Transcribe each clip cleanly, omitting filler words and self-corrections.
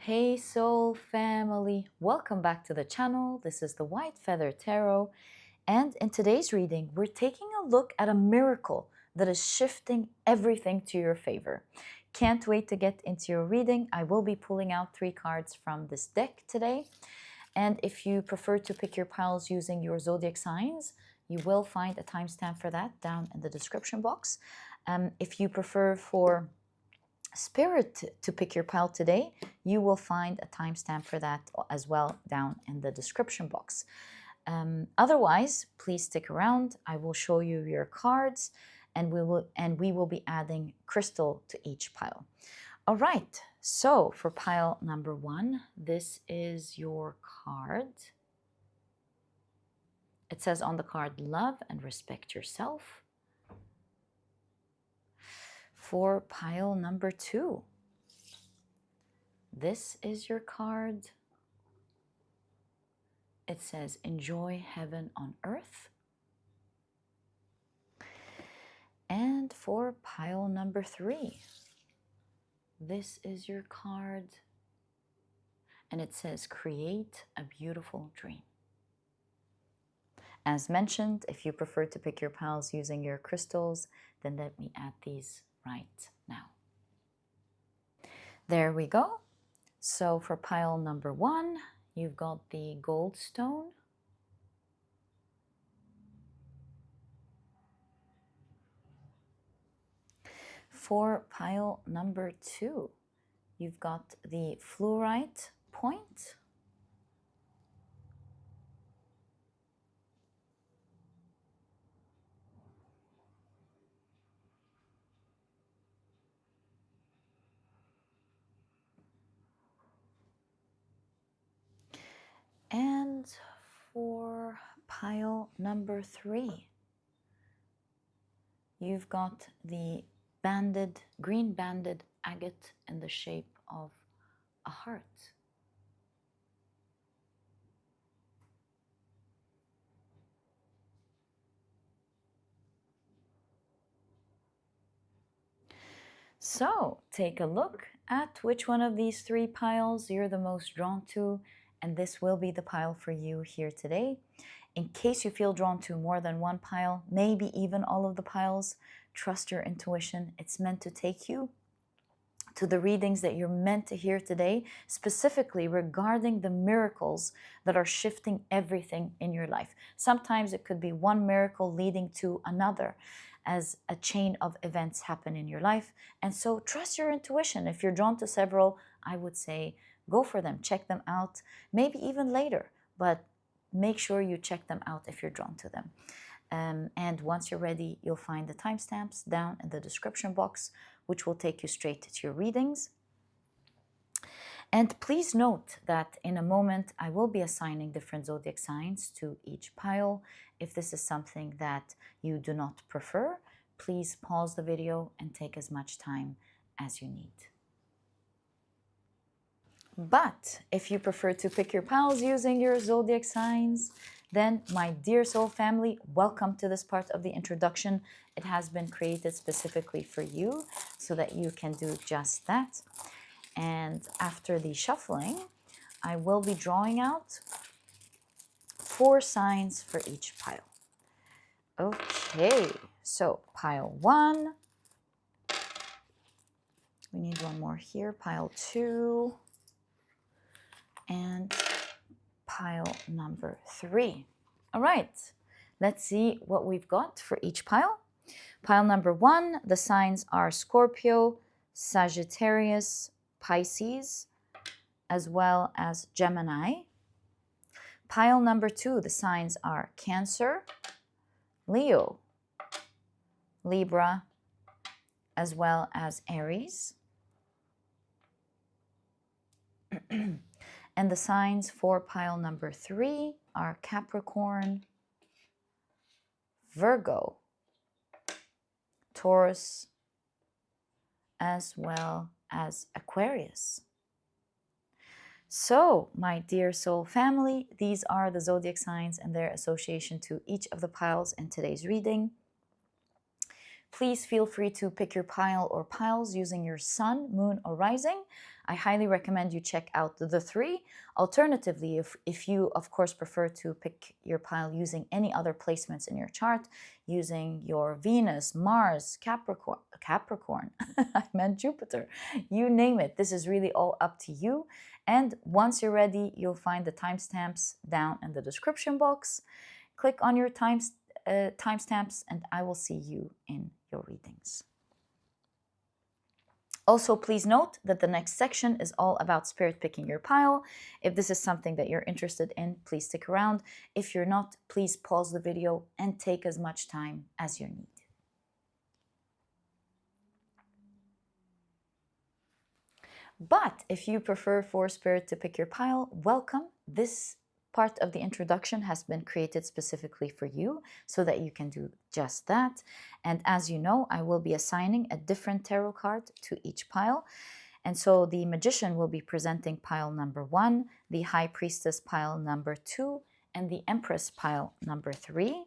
Hey soul family, welcome back to the channel. This is the White Feather Tarot, and in today's reading we're taking a look at a miracle that is shifting everything to your favor. Can't wait to get into your reading. I will be pulling out 3 cards from this deck today, and if you prefer to pick your piles using your zodiac signs, you will find a timestamp for that down in the description box. If you prefer for Spirit to pick your pile today, you will find a timestamp for that as well down in the description box. Otherwise, please stick around. I will show you your cards, and we will be adding crystal to each pile. All right, so for pile number 1, this is your card. It says on the card, love and respect yourself. For pile number 2, this is your card. It says, enjoy heaven on earth. And for pile number 3, this is your card. And it says, create a beautiful dream. As mentioned, if you prefer to pick your piles using your crystals, then let me add these right now. There we go. So for pile number 1, you've got the Goldstone. For pile number 2, you've got the Fluorite point. And for pile number 3, you've got the green banded agate in the shape of a heart. So take a look at which one of these 3 piles you're the most drawn to, and this will be the pile for you here today. In case you feel drawn to more than one pile, maybe even all of the piles, trust your intuition. It's meant to take you to the readings that you're meant to hear today, specifically regarding the miracles that are shifting everything in your life. Sometimes it could be one miracle leading to another as a chain of events happen in your life. And so trust your intuition. If you're drawn to several, I would say go for them, check them out, maybe even later, but make sure you check them out if you're drawn to them. And once you're ready, you'll find the timestamps down in the description box, which will take you straight to your readings. And please note that in a moment, I will be assigning different zodiac signs to each pile. If this is something that you do not prefer, please pause the video and take as much time as you need. But if you prefer to pick your piles using your zodiac signs, then my dear soul family, welcome to this part of the introduction. It has been created specifically for you so that you can do just that. And after the shuffling, I will be drawing out 4 signs for each pile. Okay, so pile 1. We need one more here. Pile 2. And pile number 3. All right, let's see what we've got for each pile. Pile number 1, the signs are Scorpio, Sagittarius, Pisces, as well as Gemini. Pile number 2, the signs are Cancer, Leo, Libra, as well as Aries. And the signs for pile number 3 are Capricorn, Virgo, Taurus, as well as Aquarius. So, my dear soul family, these are the zodiac signs and their association to each of the piles in today's reading. Please feel free to pick your pile or piles using your sun, moon, or rising. I highly recommend you check out the three. Alternatively, if you, of course, prefer to pick your pile using any other placements in your chart, using your Venus, Mars, Capricorn, I meant Jupiter, you name it. This is really all up to you. And once you're ready, you'll find the timestamps down in the description box. Click on your timestamps and I will see you in your readings. Also, please note that the next section is all about spirit picking your pile. If this is something that you're interested in, please stick around. If you're not, please pause the video and take as much time as you need. But if you prefer for spirit to pick your pile, welcome. This part of the introduction has been created specifically for you so that you can do just that. And as you know, I will be assigning a different tarot card to each pile. And so the Magician will be presenting pile number 1, the High Priestess pile number 2, and the Empress pile number 3.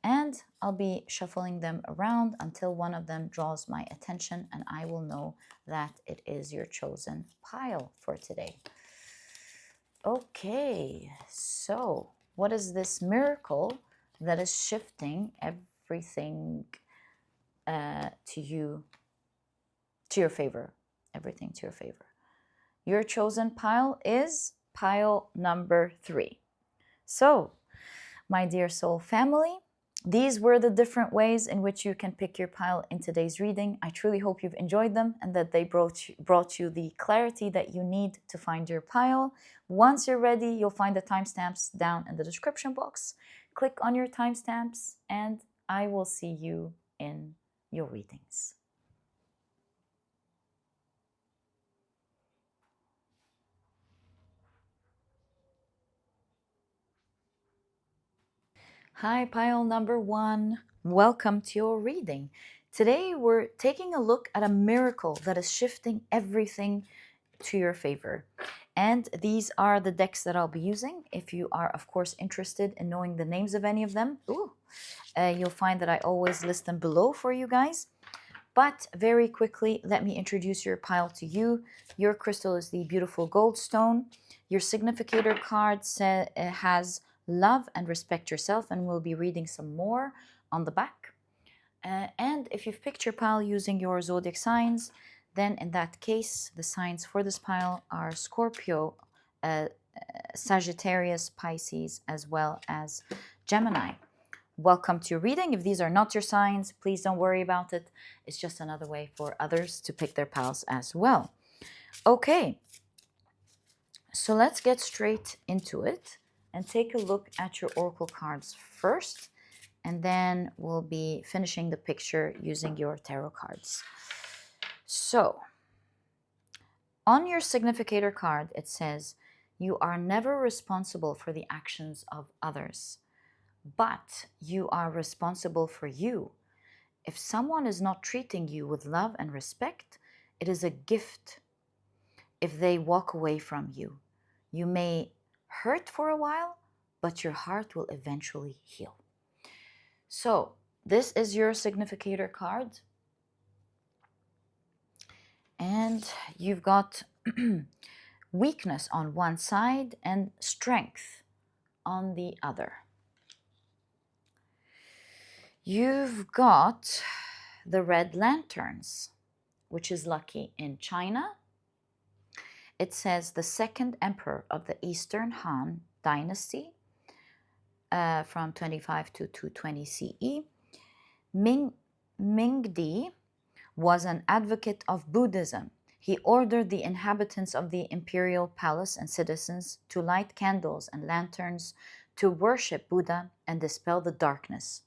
And I'll be shuffling them around until one of them draws my attention and I will know that it is your chosen pile for today. Okay, so what is this miracle that is shifting everything to your favor? Everything to your favor. Your chosen pile is pile number 3. So, my dear soul family, these were the different ways in which you can pick your pile in today's reading. I truly hope you've enjoyed them and that they brought you the clarity that you need to find your pile. Once you're ready, you'll find the timestamps down in the description box. Click on your timestamps and I will see you in your readings. Hi, pile number 1. Welcome to your reading. Today, we're taking a look at a miracle that is shifting everything to your favor. And these are the decks that I'll be using. If you are, of course, interested in knowing the names of any of them, you'll find that I always list them below for you guys. But very quickly, let me introduce your pile to you. Your crystal is the beautiful Goldstone. Your significator card has love and respect yourself, and we'll be reading some more on the back. And if you've picked your pile using your zodiac signs, then in that case, the signs for this pile are Scorpio, Sagittarius, Pisces, as well as Gemini. Welcome to your reading. If these are not your signs, please don't worry about it. It's just another way for others to pick their pals as well. Okay, so let's get straight into it and take a look at your oracle cards first, and then we'll be finishing the picture using your tarot cards. So, on your significator card, it says, you are never responsible for the actions of others, but you are responsible for you. If someone is not treating you with love and respect, it is a gift if they walk away from you. You may hurt for a while, but your heart will eventually heal. So, this is your significator card. And you've got weakness on one side and strength on the other. You've got the red lanterns, which is lucky in China. It says the second emperor of the Eastern Han dynasty from 25 to 220 CE. Mingdi was an advocate of Buddhism. He ordered the inhabitants of the imperial palace and citizens to light candles and lanterns to worship Buddha and dispel the darkness.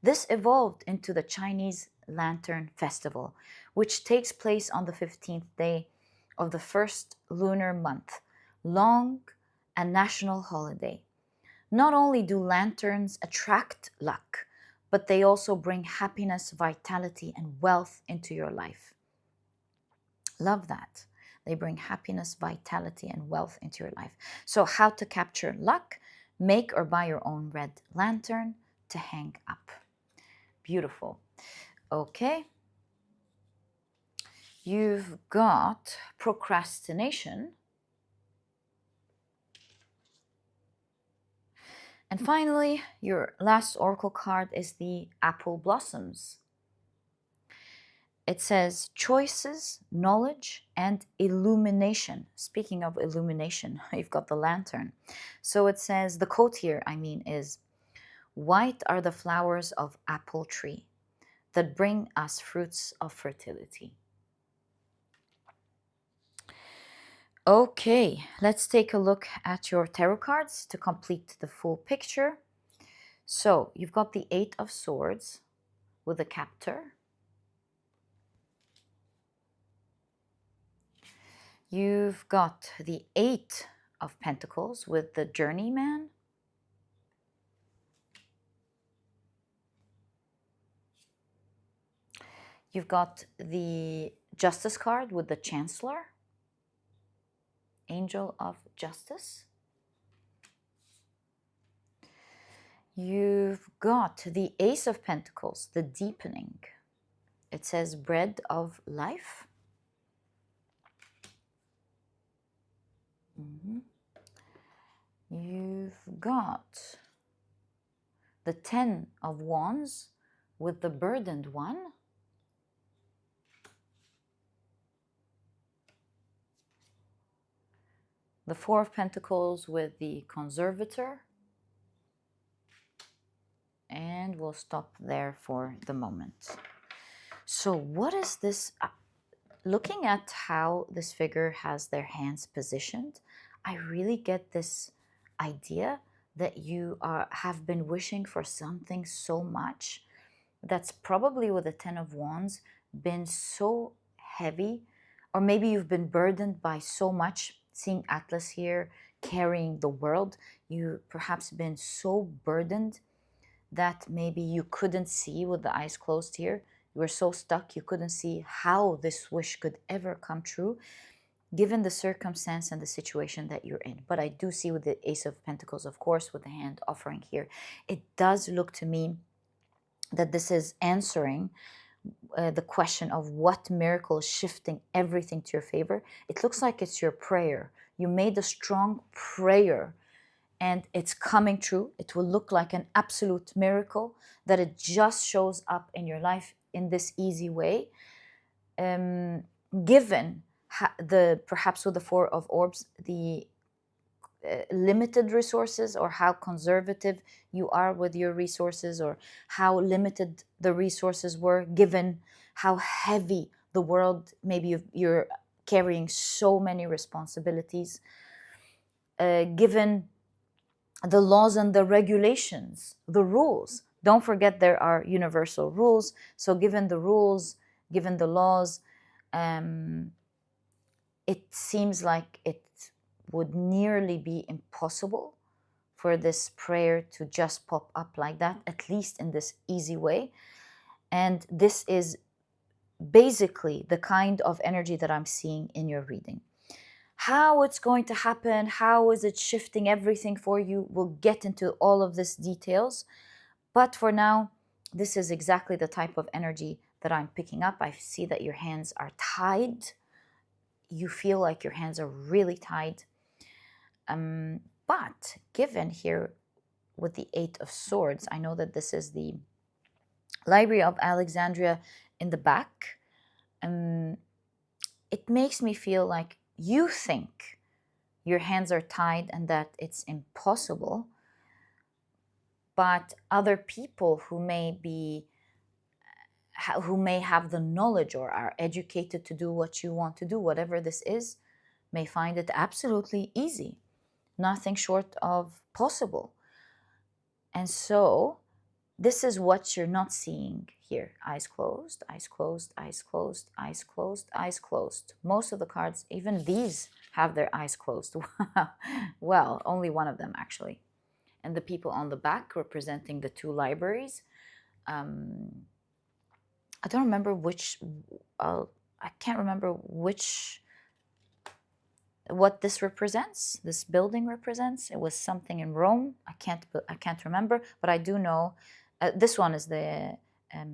This evolved into the Chinese Lantern Festival, which takes place on the 15th day of the first lunar month, long and national holiday. Not only do lanterns attract luck, but they also bring happiness, vitality, and wealth into your life. Love that. They bring happiness, vitality, and wealth into your life. So how to capture luck? Make or buy your own red lantern to hang up. Beautiful. Okay. You've got procrastination. And finally, your last oracle card is the apple blossoms. It says choices, knowledge, and illumination. Speaking of illumination, you've got the lantern. So it says, the quote here, is, white are the flowers of apple tree that bring us fruits of fertility. Okay, let's take a look at your tarot cards to complete the full picture. So you've got the Eight of Swords with the Captor. You've got the Eight of Pentacles with the Journeyman. You've got the Justice card with the Chancellor, Angel of Justice. You've got the Ace of Pentacles, the Deepening. It says Bread of Life. You've got the Ten of Wands with the Burdened One. The Four of Pentacles with the Conservator. And we'll stop there for the moment. So what is this? Looking at how this figure has their hands positioned, I really get this idea that you have been wishing for something so much that's probably with the Ten of Wands been so heavy, or maybe you've been burdened by so much. Seeing Atlas here carrying the world, you perhaps been so burdened that maybe you couldn't see with the eyes closed here. You were so stuck, you couldn't see how this wish could ever come true, given the circumstance and the situation that you're in. But I do see with the Ace of Pentacles, of course, with the hand offering here, it does look to me that this is answering the question of what miracle is shifting everything to your favor. It looks like it's your prayer. You made a strong prayer and it's coming true. It will look like an absolute miracle that it just shows up in your life in this easy way. Given perhaps with the Four of Orbs, the limited resources, or how conservative you are with your resources, or how limited the resources were, given how heavy the world, maybe you're carrying so many responsibilities, given the laws and the regulations, the rules. Don't forget there are universal rules. So given the rules, given the laws, it seems like it would nearly be impossible for this prayer to just pop up like that, at least in this easy way. And this is basically the kind of energy that I'm seeing in your reading. How it's going to happen, how is it shifting everything for you, we'll get into all of these details. But for now, this is exactly the type of energy that I'm picking up. I see that your hands are tied. You feel like your hands are really tied. But given here with the Eight of Swords, I know that this is the Library of Alexandria in the back. It makes me feel like you think your hands are tied and that it's impossible. But other people who may have the knowledge or are educated to do what you want to do, whatever this is, may find it absolutely easy, nothing short of possible. And so this is what you're not seeing here. Eyes closed, eyes closed, eyes closed, eyes closed, eyes closed. Most of the cards, even these, have their eyes closed. Well, only one of them actually. And the people on the back representing the two libraries. I don't remember which, I can't remember what this represents, this building represents. It was something in Rome. I can't remember, but I do know this one is the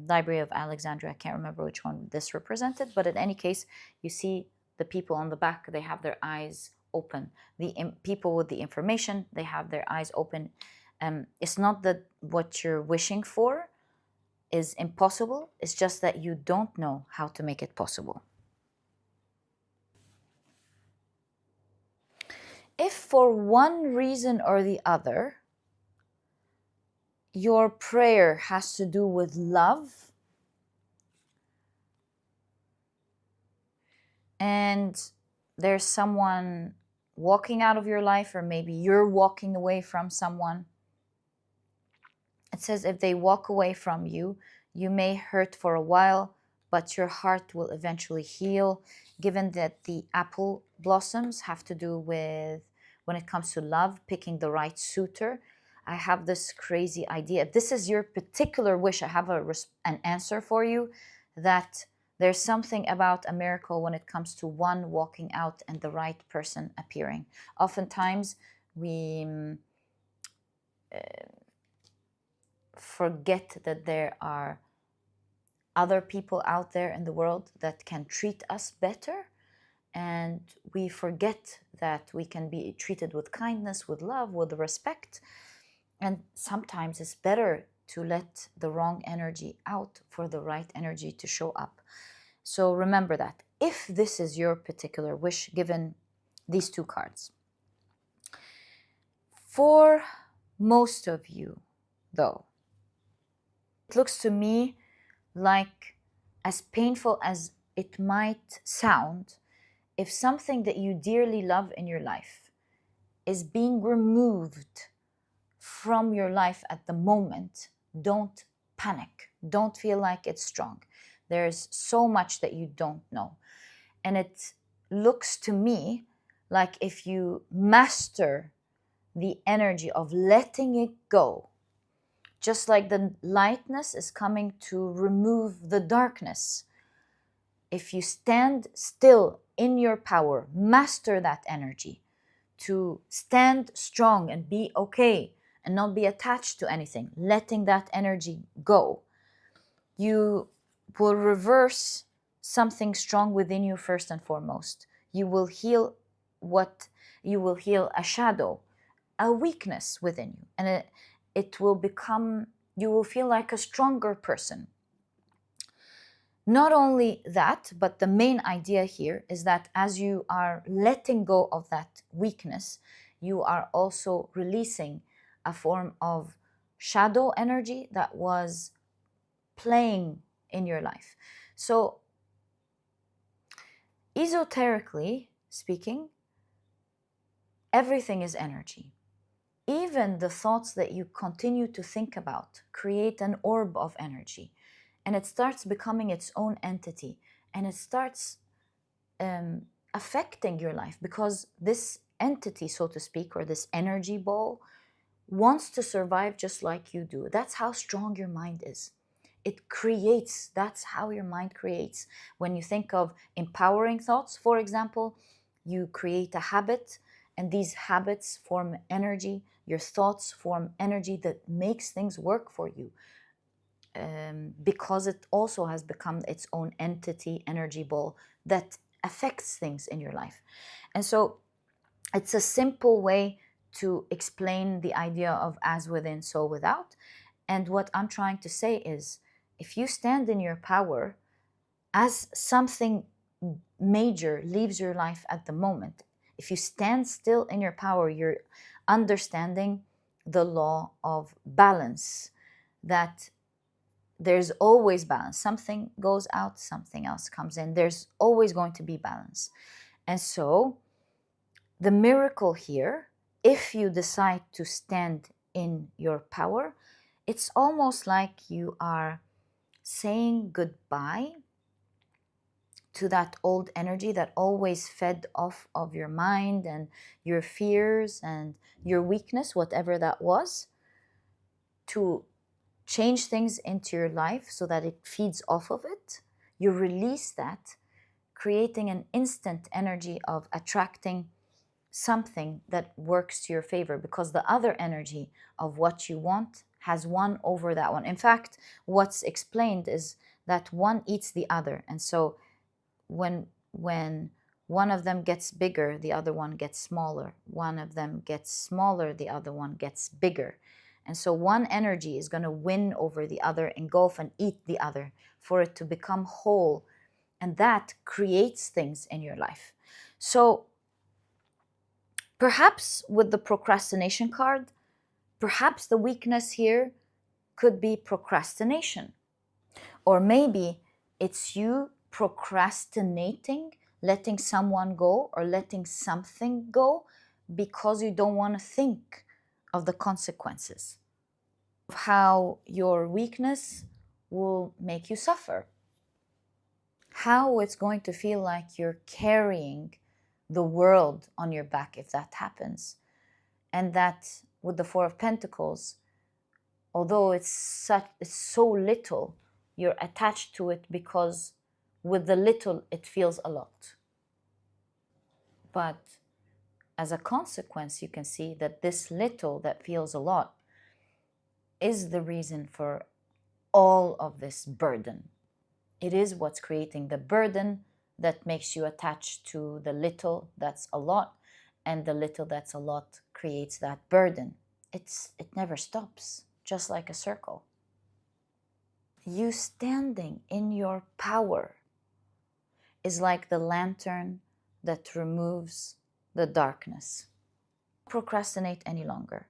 Library of Alexandria. I can't remember which one this represented, but in any case, you see the people on the back, they have their eyes open. The people with the information, they have their eyes open. It's not that what you're wishing for is impossible, it's just that you don't know how to make it possible. If for one reason or the other, your prayer has to do with love, and there's someone walking out of your life, or maybe you're walking away from someone, it says if they walk away from you, you may hurt for a while, but your heart will eventually heal. Given that the apple blossoms have to do with, when it comes to love, picking the right suitor, I have this crazy idea. If this is your particular wish, I have an answer for you, that there's something about a miracle when it comes to one walking out and the right person appearing. Oftentimes, we forget that there are other people out there in the world that can treat us better, and we forget that we can be treated with kindness, with love, with respect, and sometimes it's better to let the wrong energy out for the right energy to show up. So remember that if this is your particular wish, given these two cards. For most of you, though, it looks to me like, as painful as it might sound, if something that you dearly love in your life is being removed from your life at the moment, don't panic. Don't feel like it's strong. There's so much that you don't know. And it looks to me like if you master the energy of letting it go, just like the lightness is coming to remove the darkness, if you stand still in your power, master that energy to stand strong and be okay and not be attached to anything, letting that energy go, you will reverse something strong within you first and foremost. You will heal a shadow, a weakness within you, and it will become, you will feel like a stronger person. Not only that, but the main idea here is that as you are letting go of that weakness, you are also releasing a form of shadow energy that was playing in your life. So, esoterically speaking, everything is energy. Even the thoughts that you continue to think about create an orb of energy, and it starts becoming its own entity, and it starts affecting your life, because this entity, so to speak, or this energy ball, wants to survive just like you do. That's how strong your mind is. It creates, that's how your mind creates. When you think of empowering thoughts, for example, you create a habit, and these habits form energy. Your thoughts form energy that makes things work for you, because it also has become its own entity, energy ball that affects things in your life. And so it's a simple way to explain the idea of as within, so without. And what I'm trying to say is, if you stand in your power, as something major leaves your life at the moment, if you stand still in your power, you're understanding the law of balance, that there's always balance. Something goes out, something else comes in. There's always going to be balance. And so the miracle here, if you decide to stand in your power, it's almost like you are saying goodbye to that old energy that always fed off of your mind and your fears and your weakness, whatever that was, to change things into your life so that it feeds off of it. You release that, creating an instant energy of attracting something that works to your favor, because the other energy of what you want has won over that one. In fact, what's explained is that one eats the other. And so when one of them gets bigger, the other one gets smaller. One of them gets smaller, the other one gets bigger. And so one energy is going to win over the other, engulf and eat the other for it to become whole. And that creates things in your life. So perhaps with the procrastination card, perhaps the weakness here could be procrastination. Or maybe it's you procrastinating, letting someone go or letting something go because you don't want to think of the consequences of how your weakness will make you suffer. How it's going to feel like you're carrying the world on your back if that happens. And that with the Four of Pentacles, although it's so little, you're attached to it because with the little, it feels a lot. But as a consequence, you can see that this little that feels a lot is the reason for all of this burden. It is what's creating the burden that makes you attached to the little that's a lot, and the little that's a lot creates that burden. It never stops, just like a circle. You standing in your power is like the lantern that removes the darkness. Don't procrastinate any longer.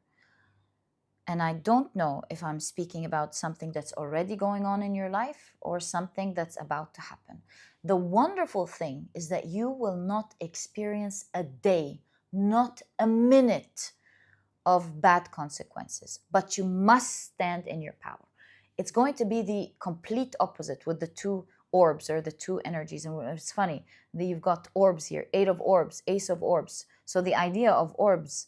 And I don't know if I'm speaking about something that's already going on in your life or something that's about to happen. The wonderful thing is that you will not experience a day, not a minute of bad consequences, but you must stand in your power. It's going to be the complete opposite with the two orbs or the two energies. And it's funny that you've got orbs here, 8 of orbs, Ace of orbs. So the idea of orbs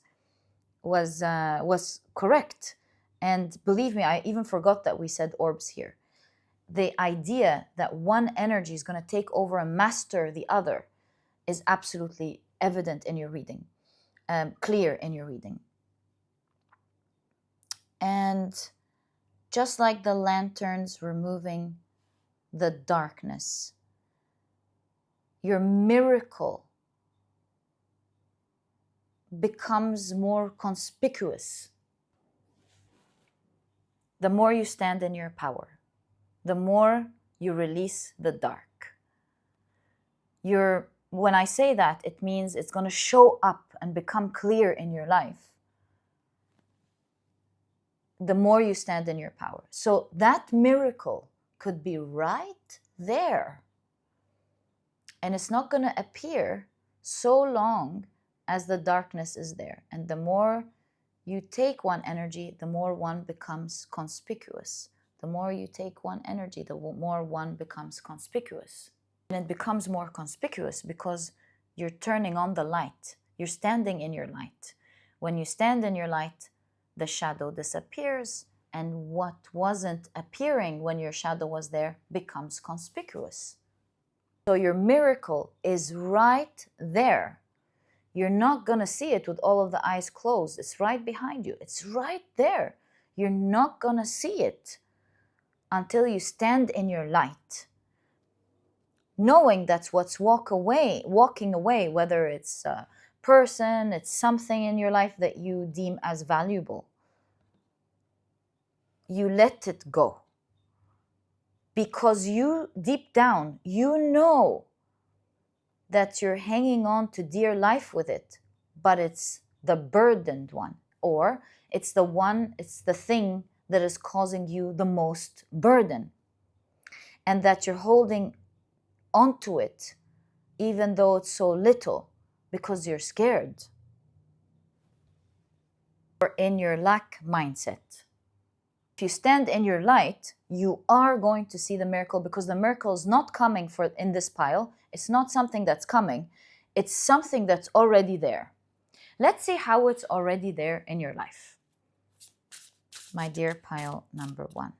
was correct. And believe me, I even forgot that we said orbs here. The idea that one energy is going to take over and master the other is absolutely evident in your reading, clear in your reading. And just like the lanterns removing the darkness, your miracle becomes more conspicuous. The more you stand in your power, the more you release the dark. When I say that, it means it's going to show up and become clear in your life. The more you stand in your power. So that miracle could be right there. And it's not going to appear so long as the darkness is there. And the more you take one energy, the more one becomes conspicuous. The more you take one energy, the more one becomes conspicuous. And it becomes more conspicuous because you're turning on the light. You're standing in your light. When you stand in your light, the shadow disappears, and what wasn't appearing when your shadow was there becomes conspicuous. So your miracle is right there. You're not going to see it with all of the eyes closed. It's right behind you. It's right there. You're not going to see it until you stand in your light. Knowing that's what's walking away, whether it's a person, it's something in your life that you deem as valuable. You let it go. Because you, deep down, you know that you're hanging on to dear life with it, but it's the burdened one, or it's the thing that is causing you the most burden, and that you're holding onto it even though it's so little because you're scared or in your lack mindset. If you stand in your light, you are going to see the miracle, because the miracle is not coming in this pile. It's not something that's coming. It's something that's already there. Let's see how it's already there in your life. My dear pile number 1.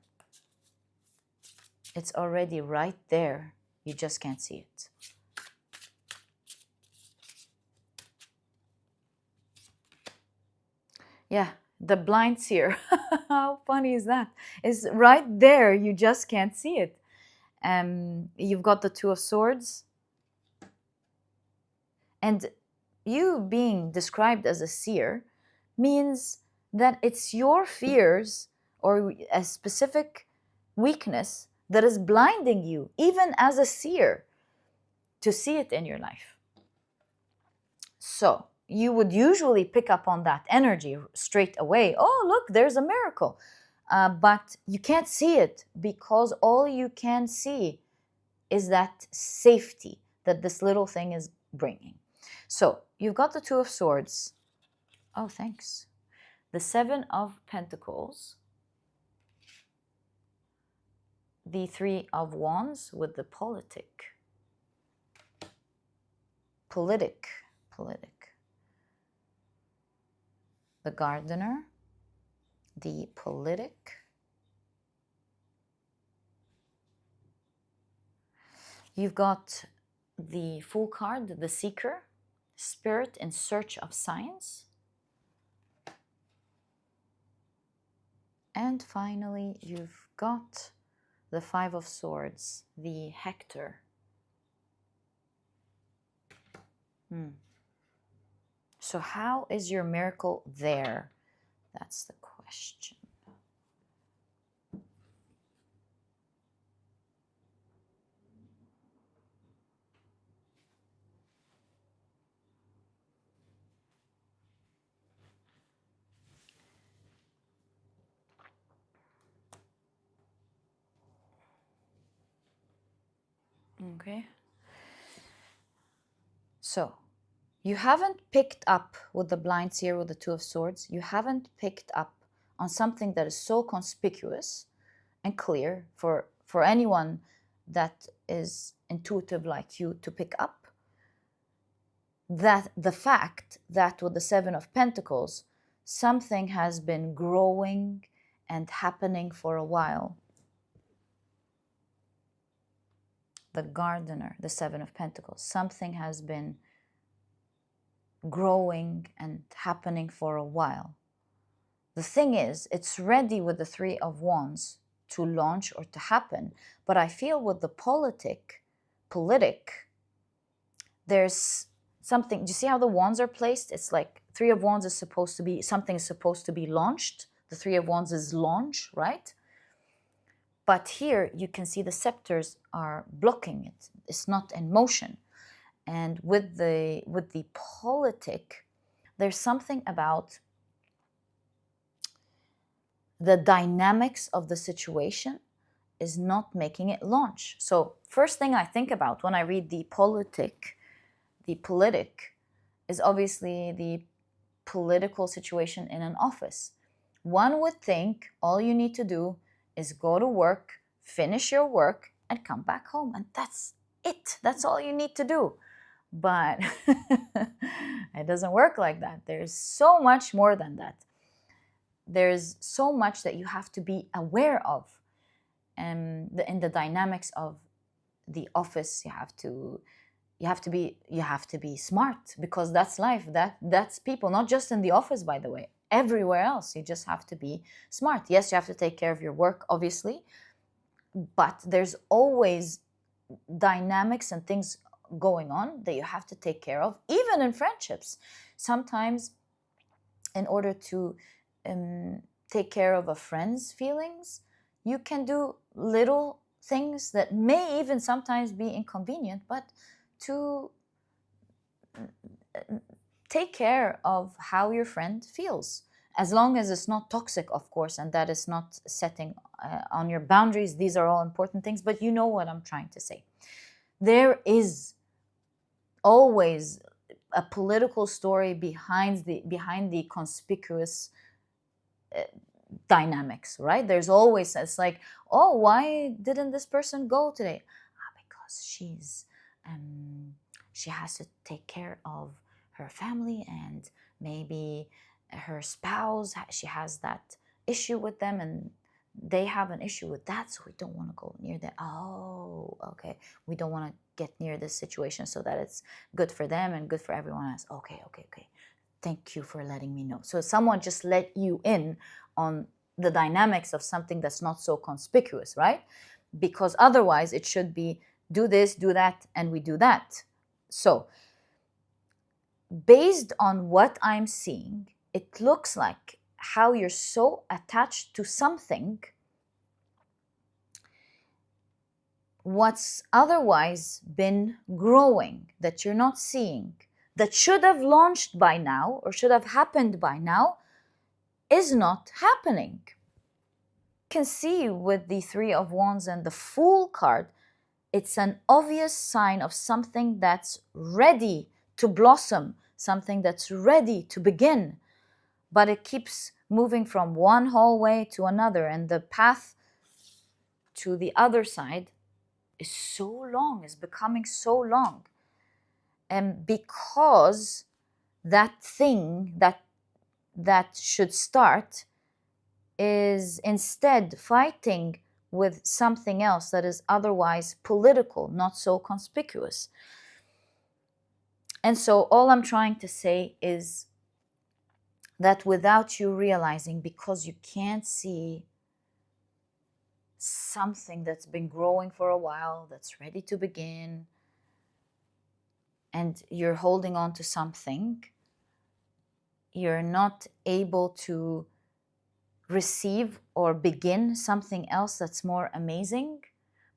It's already right there. You just can't see it. Yeah, The blind seer. How funny is that? It's right there. You just can't see it. You've got the Two of Swords. And you being described as a seer means that it's your fears or a specific weakness that is blinding you, even as a seer, to see it in your life. So you would usually pick up on that energy straight away. Oh, look, there's a miracle. But you can't see it because all you can see is that safety that this little thing is bringing. So you've got the Two of Swords. Oh, thanks. The Seven of Pentacles. The Three of Wands with the politic. The Gardener. The politic. You've got the Fool card, the Seeker. Spirit in search of signs. And finally, you've got the Five of Swords, the Hector. So how is your miracle there? That's the question. Okay. So you haven't picked up with the blind seer with the Two of Swords. You haven't picked up on something that is so conspicuous and clear for anyone that is intuitive like you to pick up. That the fact that with the Seven of Pentacles, something has been growing and happening for a while. The Gardener, the Seven of Pentacles, something has been growing and happening for a while. The thing is, it's ready with the Three of Wands to launch or to happen. But I feel with the politic, there's something. Do you see how the wands are placed? It's like Three of Wands is supposed to be, something is supposed to be launched. The Three of Wands is launch, right? But here you can see the scepters are blocking it. It's not in motion. And with the politic, there's something about the dynamics of the situation is not making it launch. So first thing I think about when I read the politic is obviously the political situation in an office. One would think all you need to do is go to work, finish your work, and come back home. And that's it. That's all you need to do. But it doesn't work like that. There's so much more than that. There's so much that you have to be aware of. In the dynamics of the office, you have to be smart, because that's life. That's people, not just in the office, by the way. Everywhere else, you just have to be smart. Yes, you have to take care of your work, obviously, but there's always dynamics and things going on that you have to take care of, even in friendships. Sometimes, in order to take care of a friend's feelings, you can do little things that may even sometimes be inconvenient, but to take care of how your friend feels, as long as it's not toxic, of course, and that is not setting on your boundaries. These are all important things, but you know what I'm trying to say. There is always a political story behind the conspicuous dynamics, right? There's always, it's like, oh, why didn't this person go today? Because she has to take care of her family, and maybe her spouse, she has that issue with them, and they have an issue with that, so we don't want to go near that. Oh, okay. We don't want to get near this situation so that it's good for them and good for everyone else. Okay. thank you for letting me know. So someone just let you in on the dynamics of something that's not so conspicuous, right? Because otherwise it should be do this, do that, and we do that. So based on what I'm seeing, it looks like how you're so attached to something what's otherwise been growing that you're not seeing, that should have launched by now or should have happened by now, is not happening. You can see with the Three of Wands and the Fool card, it's an obvious sign of something that's ready to blossom, something that's ready to begin, but it keeps moving from one hallway to another, and the path to the other side is so long, is becoming so long. And because that thing that should start is instead fighting with something else that is otherwise political, not so conspicuous. And so all I'm trying to say is that without you realizing, because you can't see something that's been growing for a while, that's ready to begin, and you're holding on to something, you're not able to receive or begin something else that's more amazing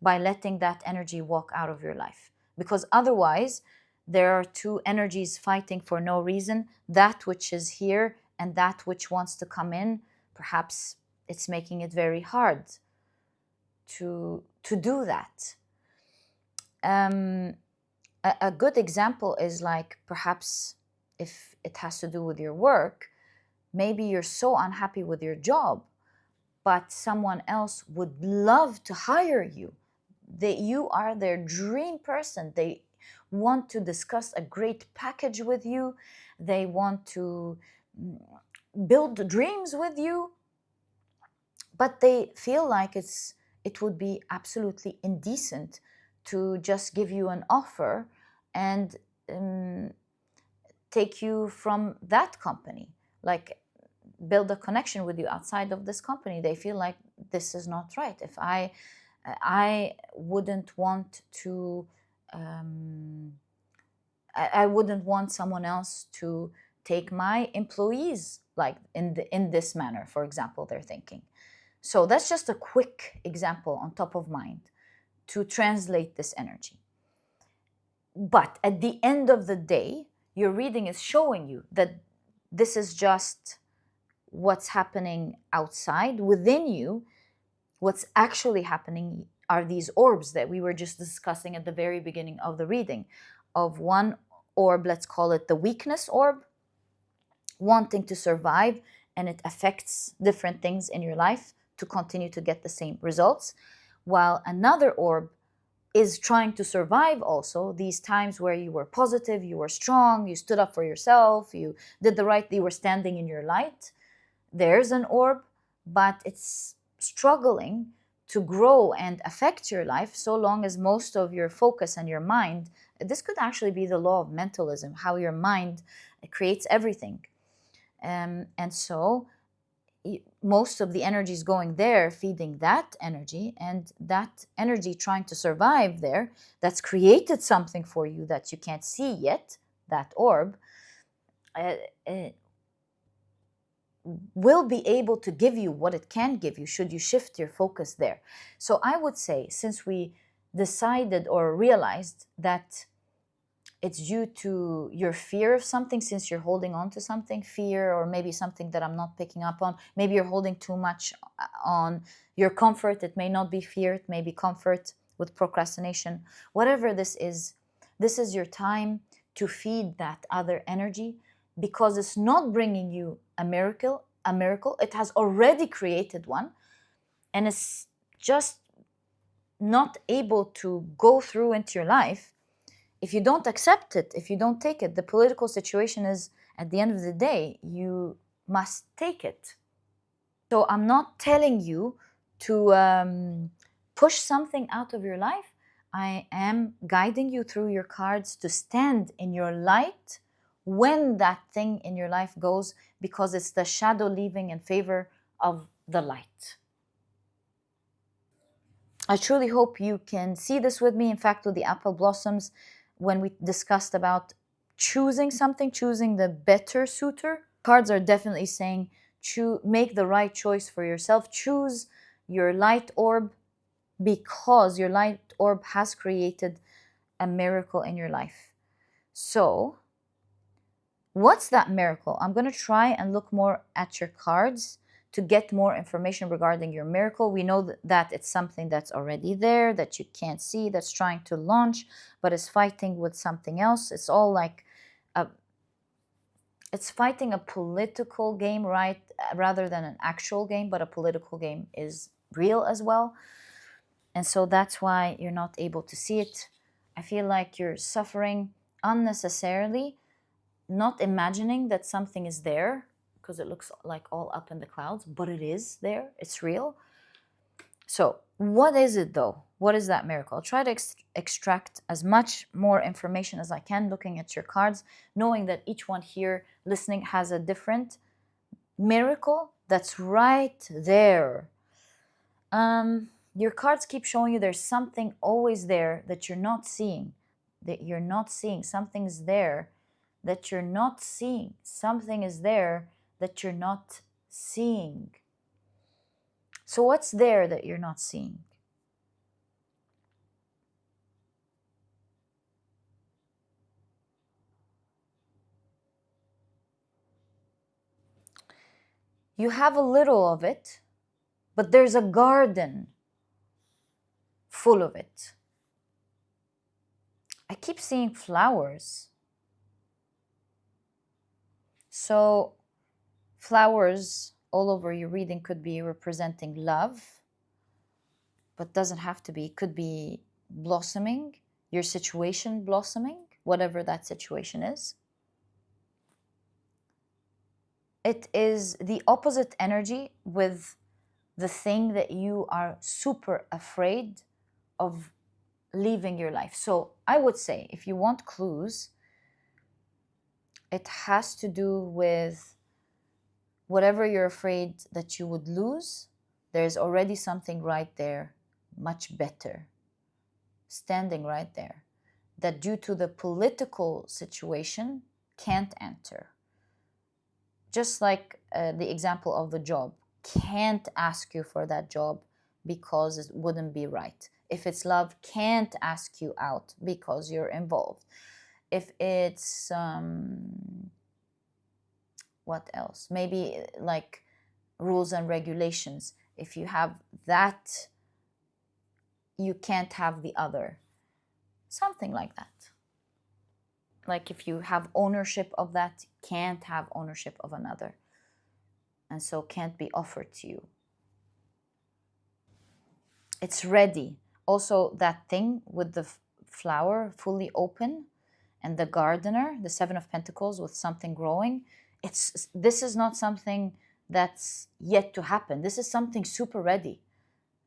by letting that energy walk out of your life. Because otherwise, there are two energies fighting for no reason, that which is here and that which wants to come in. Perhaps it's making it very hard to do that. A good example is like, perhaps if it has to do with your work, maybe you're so unhappy with your job, but someone else would love to hire you. You are their dream person. They want to discuss a great package with you. They want to build dreams with you, but they feel like it would be absolutely indecent to just give you an offer and take you from that company, like build a connection with you outside of this company. They feel like this is not right. If I wouldn't want to I wouldn't want someone else to take my employees like in this manner, for example, they're thinking. So that's just a quick example on top of mind to translate this energy. But at the end of the day, your reading is showing you that this is just what's happening outside. Within you, what's actually happening are these orbs that we were just discussing at the very beginning of the reading. Of one orb, let's call it the weakness orb, wanting to survive, and it affects different things in your life to continue to get the same results, while another orb is trying to survive also these times where you were positive, you were strong, you stood up for yourself, you did the right, you were standing in your light. There's an orb, but it's struggling to grow and affect your life so long as most of your focus and your mind, this could actually be the law of mentalism, how your mind creates everything. And so most of the energy is going there, feeding that energy, and that energy trying to survive there, that's created something for you that you can't see yet, that orb, will be able to give you what it can give you should you shift your focus there. So I would say, since we decided or realized that it's due to your fear of something, since you're holding on to something, fear, or maybe something that I'm not picking up on, maybe you're holding too much on your comfort. It may not be fear, it may be comfort with procrastination. Whatever this is your time to feed that other energy, because it's not bringing you a miracle. It has already created one, and it's just not able to go through into your life. If you don't accept it, if you don't take it, the political situation is, at the end of the day, you must take it. So I'm not telling you to push something out of your life. I am guiding you through your cards to stand in your light when that thing in your life goes, because it's the shadow leaving in favor of the light. I truly hope you can see this with me. In fact, with the apple blossoms, when we discussed about choosing something, choosing the better suitor, cards are definitely saying make the right choice for yourself. Choose your light orb, because your light orb has created a miracle in your life. So what's that miracle? I'm going to try and look more at your cards to get more information regarding your miracle. We know that it's something that's already there, that you can't see, that's trying to launch, but is fighting with something else. It's all like it's fighting a political game, right? Rather than an actual game, but a political game is real as well. And so that's why you're not able to see it. I feel like you're suffering unnecessarily, not imagining that something is there, because it looks like all up in the clouds, but it is there. It's real. So what is it though? What is that miracle? I'll try to extract as much more information as I can looking at your cards, knowing that each one here listening has a different miracle that's right there. Your cards keep showing you there's something always there that you're not seeing, Something's there that you're not seeing. Something is there that you're not seeing. So what's there that you're not seeing? You have a little of it, but there's a garden full of it. I keep seeing flowers. So flowers all over your reading could be representing love, but doesn't have to be. It could be blossoming, your situation blossoming, whatever that situation is. It is the opposite energy with the thing that you are super afraid of leaving your life. So I would say, if you want clues, it has to do with whatever you're afraid that you would lose. There's already something right there, much better, standing right there, that due to the political situation can't enter. Just like the example of the job, can't ask you for that job because it wouldn't be right. If it's love, can't ask you out because you're involved. If it's what else? Maybe like rules and regulations. If you have that, you can't have the other. Something like that. Like if you have ownership of that, can't have ownership of another. And so can't be offered to you. It's ready. Also, that thing with the flower fully open and the gardener, the Seven of Pentacles with something growing. This is not something that's yet to happen. This is something super ready,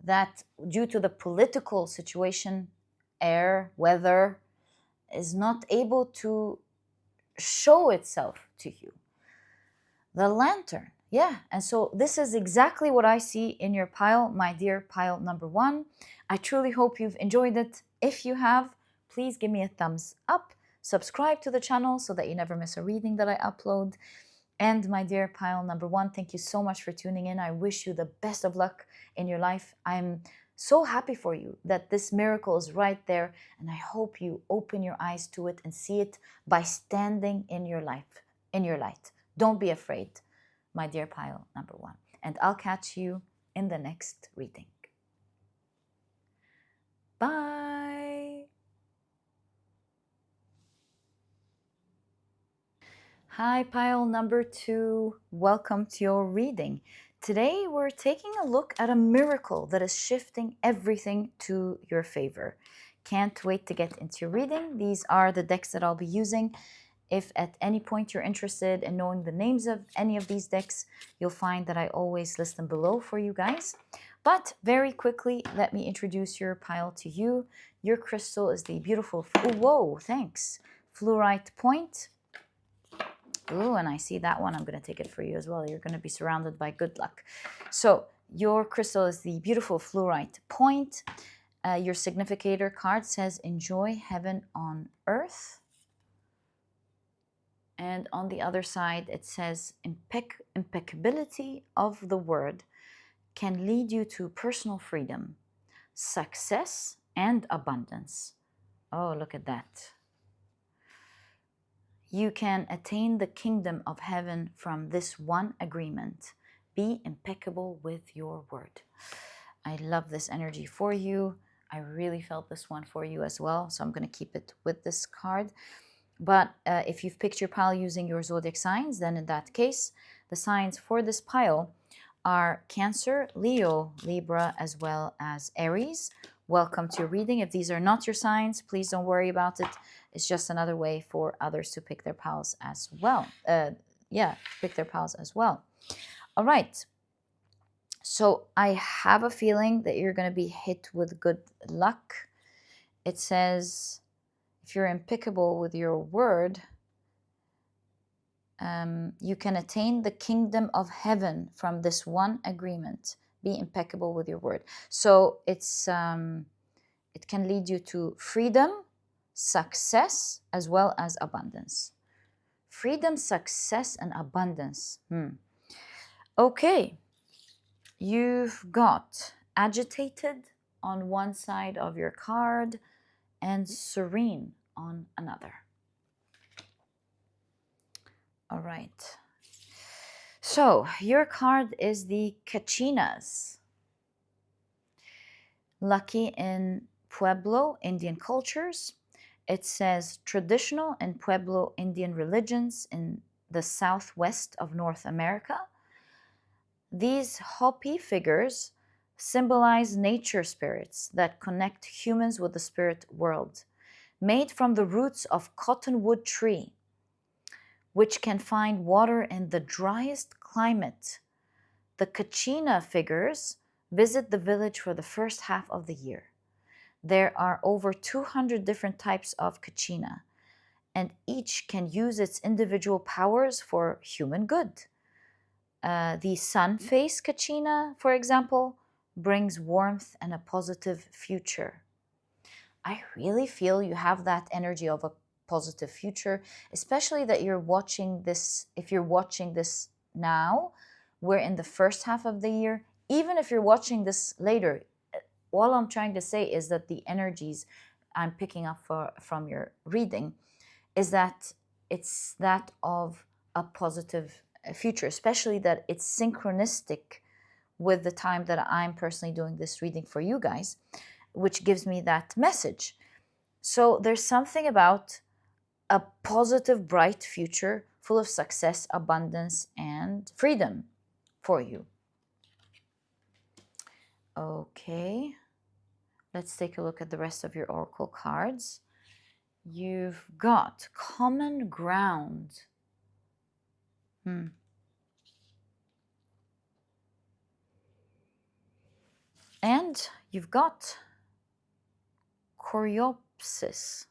that due to the political situation, air, weather, is not able to show itself to you. The lantern. Yeah, and so this is exactly what I see in your pile, my dear pile number 1. I truly hope you've enjoyed it. If you have, please give me a thumbs up. Subscribe to the channel so that you never miss a reading that I upload. And my dear pile number 1, thank you so much for tuning in. I wish you the best of luck in your life. I'm so happy for you that this miracle is right there, and I hope you open your eyes to it and see it by standing in your life, in your light. Don't be afraid, my dear pile number 1. And I'll catch you in the next reading. Bye. Hi, pile number 2. Welcome to your reading. Today, we're taking a look at a miracle that is shifting everything to your favor. Can't wait to get into your reading. These are the decks that I'll be using. If at any point you're interested in knowing the names of any of these decks, you'll find that I always list them below for you guys. But very quickly, let me introduce your pile to you. Your crystal is the beautiful, whoa, thanks, Fluorite point. Ooh, and I see that one. I'm going to take it for you as well. You're going to be surrounded by good luck. So your crystal is the beautiful fluorite point. Your significator card says, enjoy heaven on earth. And on the other side, it says, impeccability of the word can lead you to personal freedom, success, and abundance. Oh, look at that. You can attain the kingdom of heaven from this one agreement. Be impeccable with your word. I love this energy for you. I really felt this one for you as well, so I'm going to keep it with this card. But if you've picked your pile using your zodiac signs, then in that case, the signs for this pile are Cancer, Leo, Libra, as well as Aries. Welcome to your reading. If these are not your signs, please don't worry about it. It's just another way for others to pick their piles as well. Pick their piles as well. All right. So I have a feeling that you're going to be hit with good luck. It says, if you're impeccable with your word, you can attain the kingdom of heaven from this one agreement. Be impeccable with your word. So it's it can lead you to freedom, success, as well as abundance. Freedom, success, and abundance. Okay. You've got agitated on one side of your card and serene on another. All right. So your card is the Kachinas. Lucky in Pueblo Indian cultures. It says traditional and Pueblo Indian religions in the southwest of North America. These Hopi figures symbolize nature spirits that connect humans with the spirit world, made from the roots of cottonwood tree, which can find water in the driest climate. The Kachina figures visit the village for the first half of the year. There are over 200 different types of Kachina, and each can use its individual powers for human good. The sun face Kachina, for example, brings warmth and a positive future. I really feel you have that energy of a positive future, especially that you're watching this. If you're watching this now, we're in the first half of the year. Even if you're watching this later, all I'm trying to say is that the energies I'm picking up from your reading is that it's that of a positive future, especially that it's synchronistic with the time that I'm personally doing this reading for you guys, which gives me that message. So there's something about a positive, bright future full of success, abundance, and freedom for you. Okay, let's take a look at the rest of your oracle cards. You've got common ground. And you've got Coreopsis,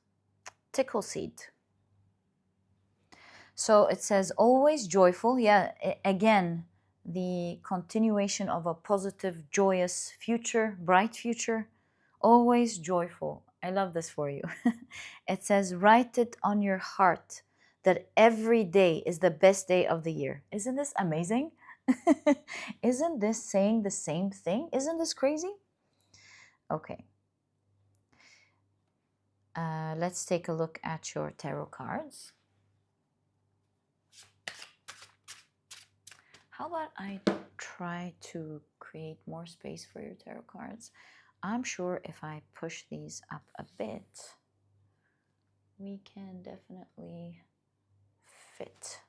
tickle seed. So it says always joyful. Yeah, again, the continuation of a positive, joyous future, bright future. Always joyful. I love this for you. It says, write it on your heart that every day is the best day of the year. Isn't this amazing? Isn't this saying the same thing? Isn't this crazy? Okay. Let's take a look at your tarot cards. How about I try to create more space for your tarot cards? I'm sure if I push these up a bit, we can definitely fit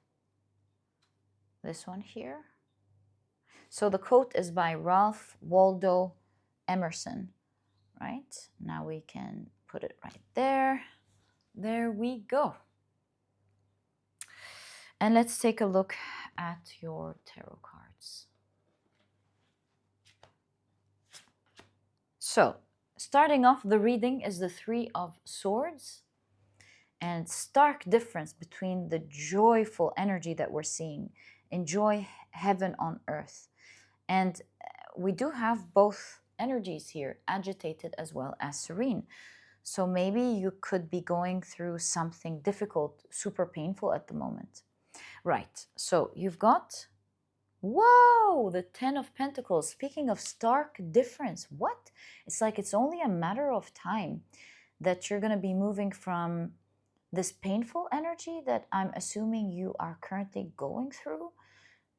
this one here. So the quote is by Ralph Waldo Emerson, right? Now we can put it right there. There we go. And let's take a look at your tarot cards. So, starting off the reading is the Three of Swords. and stark difference between the joyful energy that we're seeing. Enjoy heaven on earth. And we do have both energies here, agitated as well as serene. So maybe you could be going through something difficult, super painful at the moment. Right, so you've got, whoa, the 10 of Pentacles. Speaking of stark difference, what? It's like it's only a matter of time that you're going to be moving from this painful energy that I'm assuming you are currently going through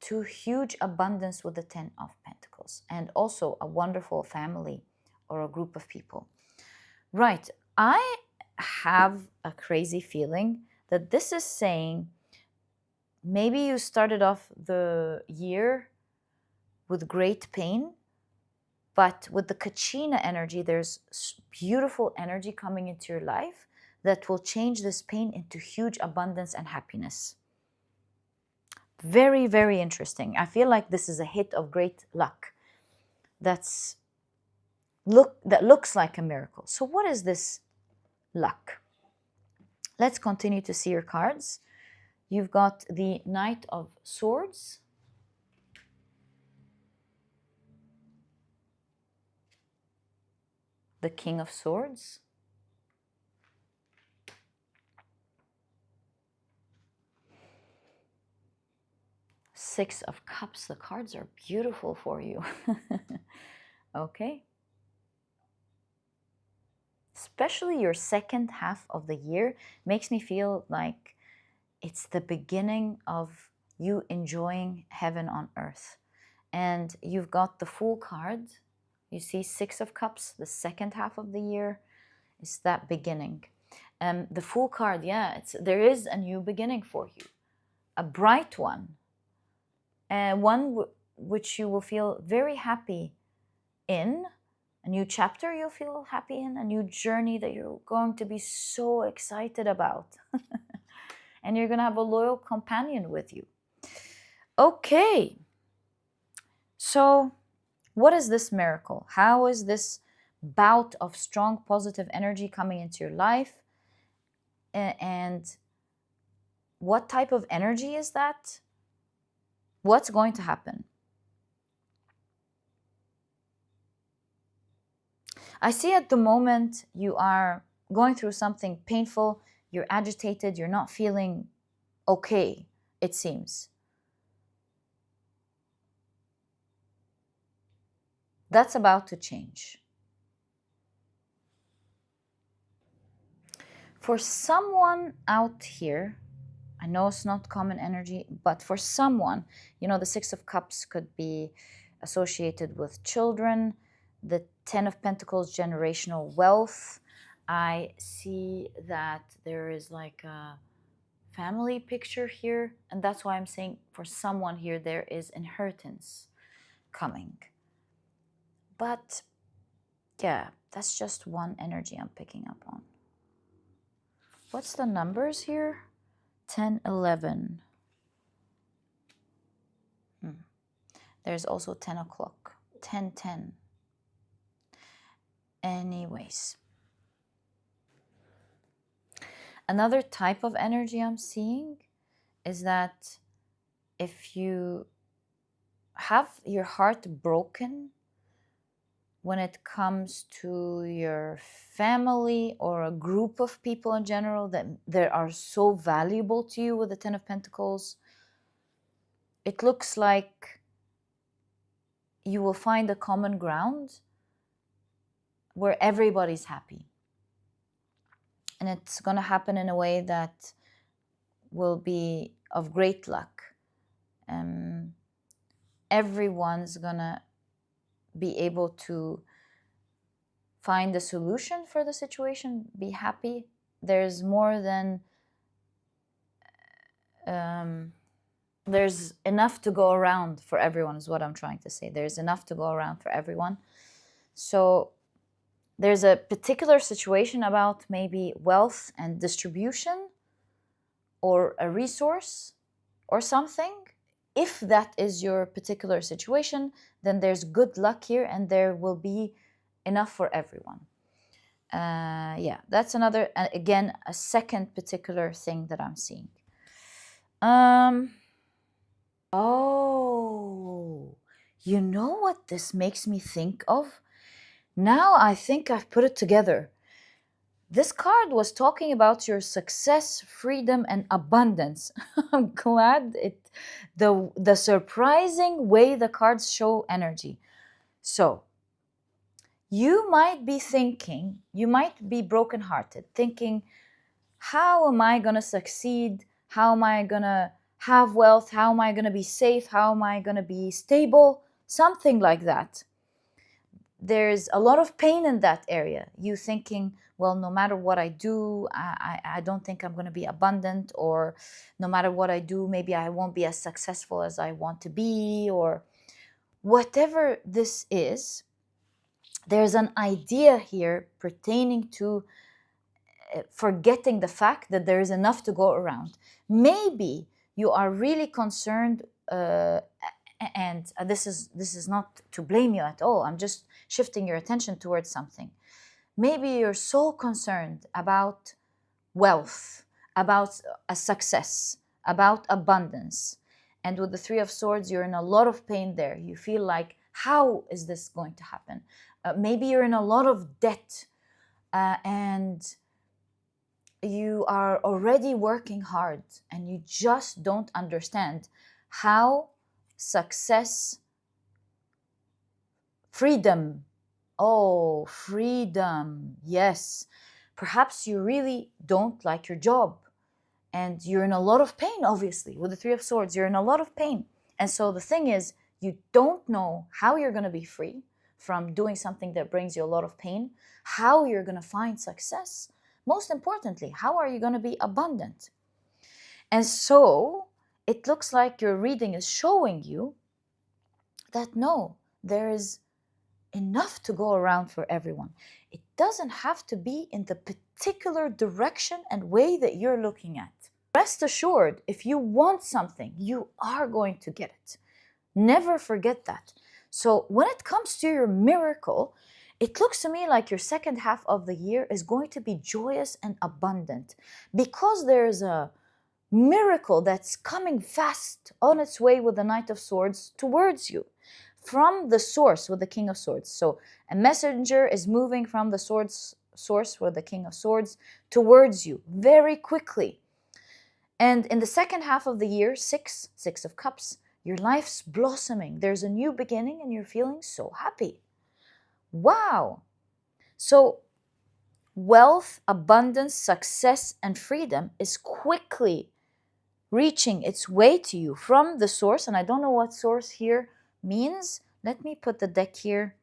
to huge abundance with the 10 of Pentacles, and also a wonderful family or a group of people. Right, I have a crazy feeling that this is saying maybe you started off the year with great pain, but with the Kachina energy, there's beautiful energy coming into your life that will change this pain into huge abundance and happiness. Very, very interesting. I feel like this is a hit of great luck. That looks like a miracle. So what is this luck? Let's continue to see your cards. You've got the Knight of Swords, the King of Swords, Six of Cups. The cards are beautiful for you. Okay. Especially your second half of the year makes me feel like it's the beginning of you enjoying heaven on earth. And you've got the Fool card. You see Six of Cups, the second half of the year is that beginning. The Fool card, yeah, there is a new beginning for you, a bright one, and one which you will feel very happy in, a new chapter you'll feel happy in, a new journey that you're going to be so excited about. And you're going to have a loyal companion with you. Okay. So what is this miracle? How is this bout of strong positive energy coming into your life? And what type of energy is that? What's going to happen? I see at the moment you are going through something painful, you're agitated, you're not feeling okay, it seems. That's about to change. For someone out here, I know it's not common energy, but for someone, the Six of Cups could be associated with children, the 10 of Pentacles, generational wealth. I see that there is like a family picture here, and that's why I'm saying for someone here, there is inheritance coming. But yeah, that's just one energy I'm picking up on. What's the numbers here? 10, 11. There's also 10 o'clock, 10, 10. Anyways. Another type of energy I'm seeing is that if you have your heart broken when it comes to your family or a group of people in general that are so valuable to you with the 10 of Pentacles, it looks like you will find a common ground where everybody's happy. And it's going to happen in a way that will be of great luck. Everyone's going to be able to find a solution for the situation, be happy. There's more than... there's enough to go around for everyone is what I'm trying to say. There's enough to go around for everyone. So there's a particular situation about maybe wealth and distribution or a resource or something. If that is your particular situation, then there's good luck here and there will be enough for everyone. Yeah, that's another, again, a second particular thing that I'm seeing. Oh, you know what this makes me think of? Now I think I've put it together. This card was talking about your success, freedom, and abundance. I'm glad the surprising way the cards show energy. So, you might be thinking, you might be brokenhearted, thinking, how am I going to succeed? How am I going to have wealth? How am I going to be safe? How am I going to be stable? Something like that. There's a lot of pain in that area. You thinking, well, no matter what I do, I don't think I'm going to be abundant, or no matter what I do, maybe I won't be as successful as I want to be, or whatever this is. There's an idea here pertaining to forgetting the fact that there is enough to go around. Maybe you are really concerned, and this is not to blame you at all. I'm just shifting your attention towards something. Maybe you're so concerned about wealth, about a success, about abundance. And with the Three of Swords, you're in a lot of pain there. You feel like, how is this going to happen? Maybe you're in a lot of debt, and you are already working hard, and you just don't understand how success, freedom, oh, freedom, yes. Perhaps you really don't like your job, and you're in a lot of pain, obviously. With the Three of Swords, you're in a lot of pain. And so the thing is, you don't know how you're going to be free from doing something that brings you a lot of pain, how you're going to find success. Most importantly, how are you going to be abundant? And so it looks like your reading is showing you that no, there is enough to go around for everyone. It doesn't have to be in the particular direction and way that you're looking at. Rest assured, if you want something, you are going to get it. Never forget that. So when it comes to your miracle, it looks to me like your second half of the year is going to be joyous and abundant, because there's a miracle that's coming fast on its way with the Knight of Swords towards you from the source with the King of Swords. So a messenger is moving from the source with the King of Swords towards you very quickly. And in the second half of the year, Six of Cups, your life's blossoming. There's a new beginning and you're feeling so happy. Wow. So wealth, abundance, success, and freedom is quickly reaching its way to you from the source. And I don't know what source here means. Let me put the deck here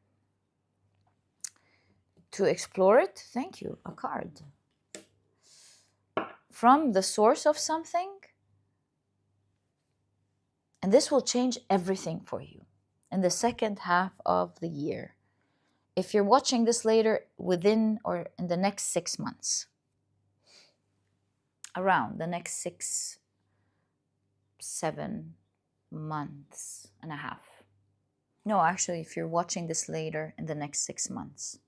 to explore it. Thank you, a card. From the source of something. And this will change everything for you in the second half of the year. If you're watching this later, within or in the next 6 months. Around the next 6, 7 months and a half. No, actually, if you're watching this later, in the next 6 months.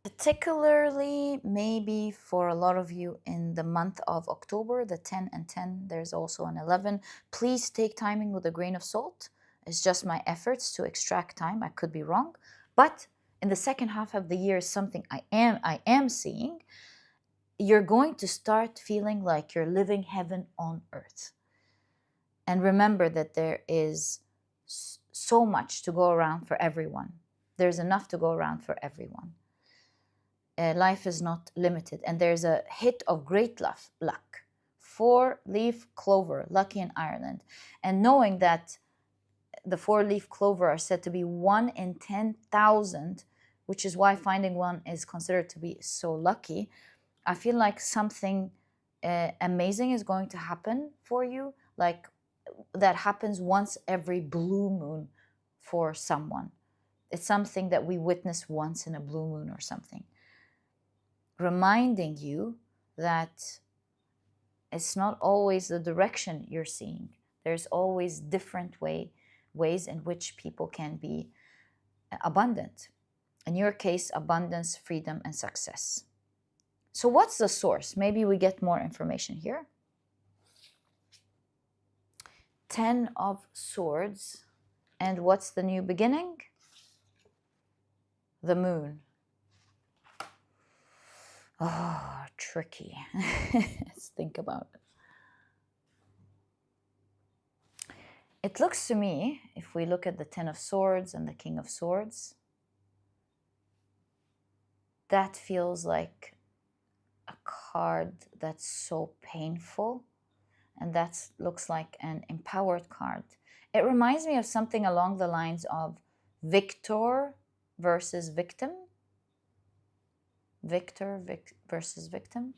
Particularly, maybe for a lot of you in the month of October, the 10 and 10, there's also an 11. Please take timing with a grain of salt. It's just my efforts to extract time. I could be wrong. But in the second half of the year, something I am seeing, you're going to start feeling like you're living heaven on earth. And remember that there is so much to go around for everyone. There's enough to go around for everyone. Life is not limited, and there's a hit of great luck. 4-leaf clover, lucky in Ireland. And knowing that the 4-leaf clover are said to be 1 in 10,000, which is why finding one is considered to be so lucky, I feel like something amazing is going to happen for you, like that happens once every blue moon for someone. It's something that we witness once in a blue moon or something. Reminding you that it's not always the direction you're seeing. There's always different ways in which people can be abundant. In your case, abundance, freedom, and success. So what's the source? Maybe we get more information here. 10 of Swords. And what's the new beginning? The Moon. Oh, tricky. Let's think about it. It looks to me, if we look at the 10 of Swords and the King of Swords, that feels like a card that's so painful, and that looks like an empowered card. It reminds me of something along the lines of victor versus victim. Victor versus victim.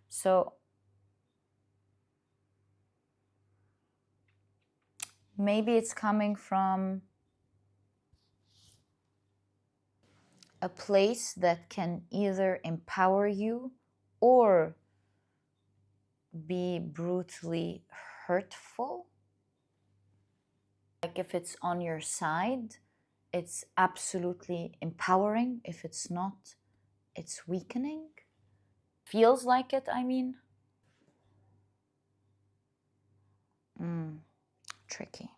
So maybe it's coming from a place that can either empower you or be brutally hurtful. Like if it's on your side, it's absolutely empowering. If it's not, it's weakening. Feels like it, I mean. Tricky.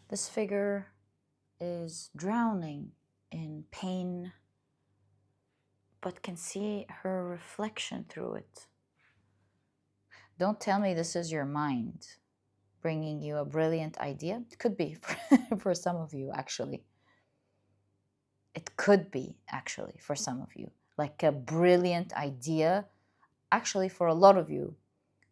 This figure is drowning in pain, but can see her reflection through it. Don't tell me this is your mind bringing you a brilliant idea. It could be for some of you, actually. It could be, actually, for some of you. Like a brilliant idea. Actually, for a lot of you,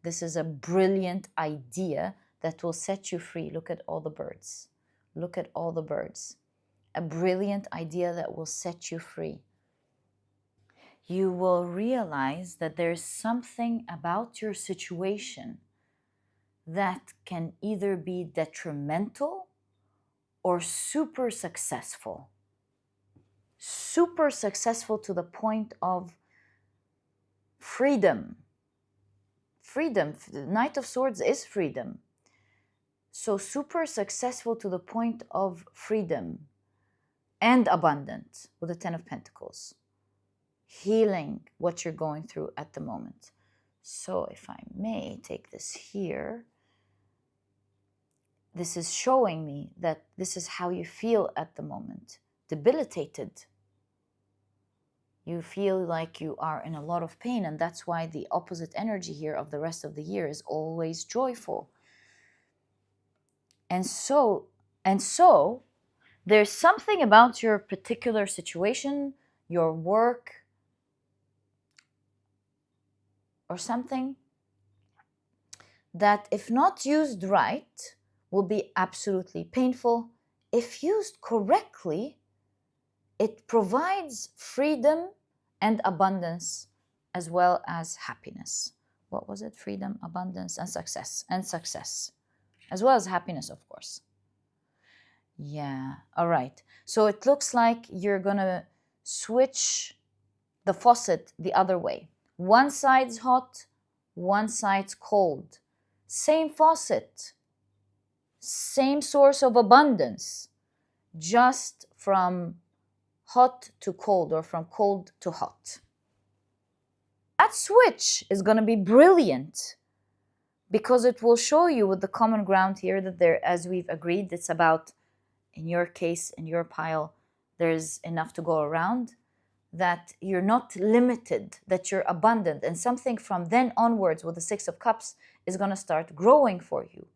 this is a brilliant idea that will set you free. Look at all the birds. Look at all the birds. A brilliant idea that will set you free. You will realize that there's something about your situation that can either be detrimental or super successful. Super successful to the point of freedom. Freedom. The Knight of Swords is freedom. So super successful to the point of freedom and abundant with the 10 of Pentacles. Healing what you're going through at the moment. So if I may take this here, this is showing me that this is how you feel at the moment. Debilitated. You feel like you are in a lot of pain, and that's why the opposite energy here of the rest of the year is always joyful. And so there's something about your particular situation, your work, or something that if not used right will be absolutely painful. If used correctly, it provides freedom and abundance as well as happiness. What was it? Freedom, abundance, and success. And success. As well as happiness, of course. Yeah, all right. So it looks like you're going to switch the faucet the other way. One side's hot, one side's cold. Same faucet, same source of abundance, just from hot to cold or from cold to hot. That switch is going to be brilliant because it will show you with the common ground here that there, as we've agreed, it's about, in your case, in your pile, there's enough to go around, that you're not limited, that you're abundant, and something from then onwards with the 6 of Cups is going to start growing for you.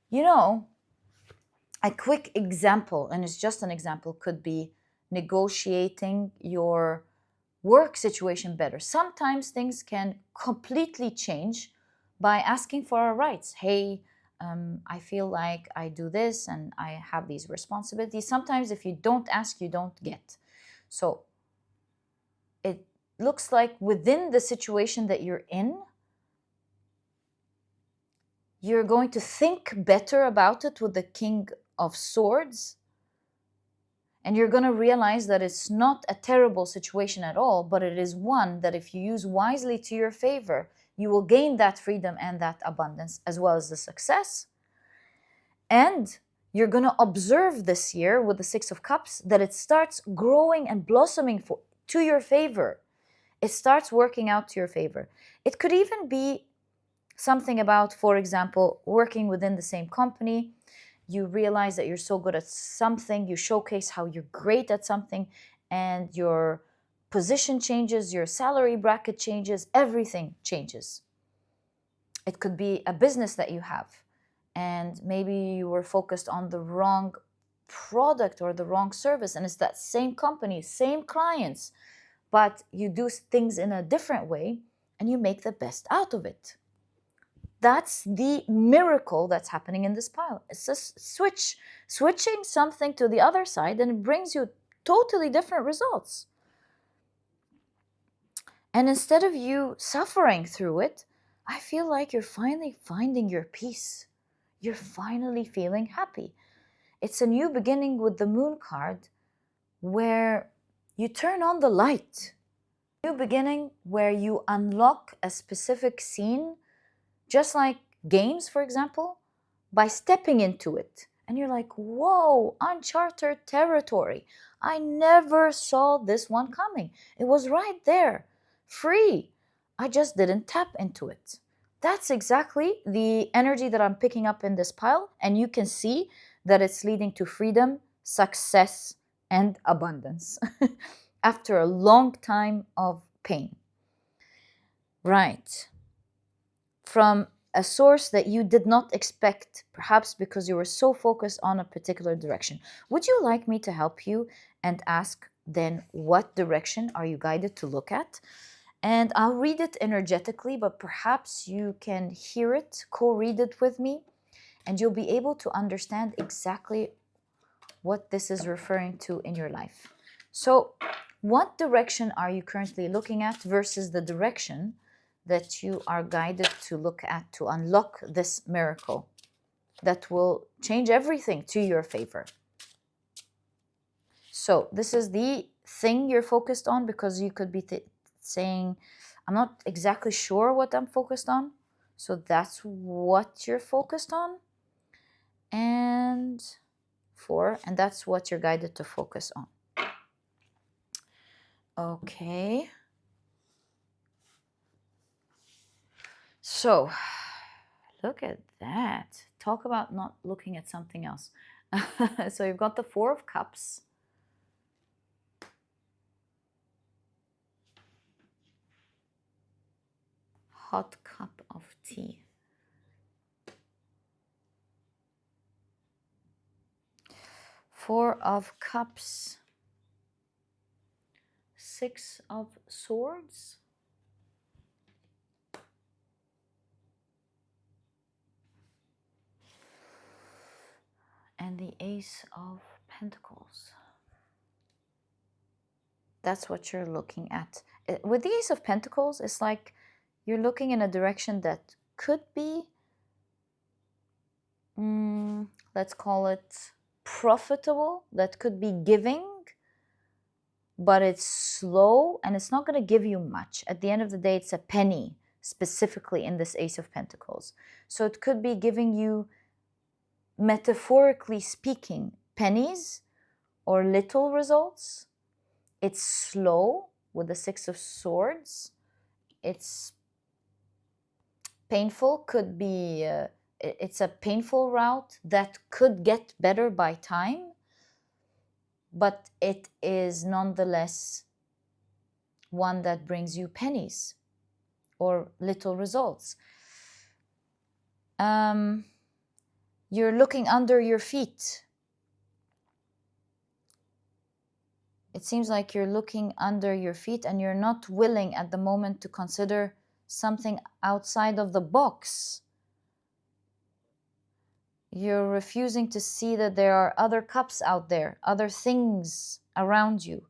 You know, a quick example, and it's just an example, could be negotiating your work situation better. Sometimes things can completely change by asking for our rights. Hey, I feel like I do this and I have these responsibilities. Sometimes if you don't ask, you don't get. So it looks like within the situation that you're in, you're going to think better about it with the King of Swords. And you're going to realize that it's not a terrible situation at all, but it is one that if you use wisely to your favor, you will gain that freedom and that abundance as well as the success. And you're going to observe this year with the Six of Cups that it starts growing and blossoming to your favor. It starts working out to your favor. It could even be something about, for example, working within the same company. You realize that you're so good at something, you showcase how you're great at something, and your position changes, your salary bracket changes, everything changes. It could be a business that you have, and maybe you were focused on the wrong product or the wrong service, and it's that same company, same clients, but you do things in a different way and you make the best out of it. That's the miracle that's happening in this pile. It's just switching something to the other side, and it brings you totally different results. And instead of you suffering through it, I feel like you're finally finding your peace. You're finally feeling happy. It's a new beginning with the Moon card, where you turn on the light. New beginning where you unlock a specific scene, just like games, for example, by stepping into it. And you're like, whoa, uncharted territory. I never saw this one coming. It was right there, free. I just didn't tap into it. That's exactly the energy that I'm picking up in this pile. And you can see that it's leading to freedom, success, and abundance after a long time of pain. Right. From a source that you did not expect, perhaps because you were so focused on a particular direction. Would you like me to help you and ask then what direction are you guided to look at? And I'll read it energetically, but perhaps you can hear it, co-read it with me, and you'll be able to understand exactly what this is referring to in your life. So, what direction are you currently looking at versus the direction that you are guided to look at to unlock this miracle that will change everything to your favor? So this is the thing you're focused on, because you could be saying, I'm not exactly sure what I'm focused on. So that's what you're focused on. And that's what you're guided to focus on. Okay. So, look at that. Talk about not looking at something else. So you've got the Four of Cups. Hot cup of tea. Four of Cups. Six of Swords. And the Ace of Pentacles. That's what you're looking at. With the Ace of Pentacles, it's like you're looking in a direction that could be, let's call it profitable, that could be giving, but it's slow and it's not going to give you much. At the end of the day, it's a penny, specifically in this Ace of Pentacles. So it could be giving you, metaphorically speaking, pennies or little results. It's slow with the Six of Swords. It's painful, could be, it's a painful route that could get better by time, but it is nonetheless one that brings you pennies or little results. You're looking under your feet. It seems like you're looking under your feet and you're not willing at the moment to consider something outside of the box. You're refusing to see that there are other cups out there, other things around you.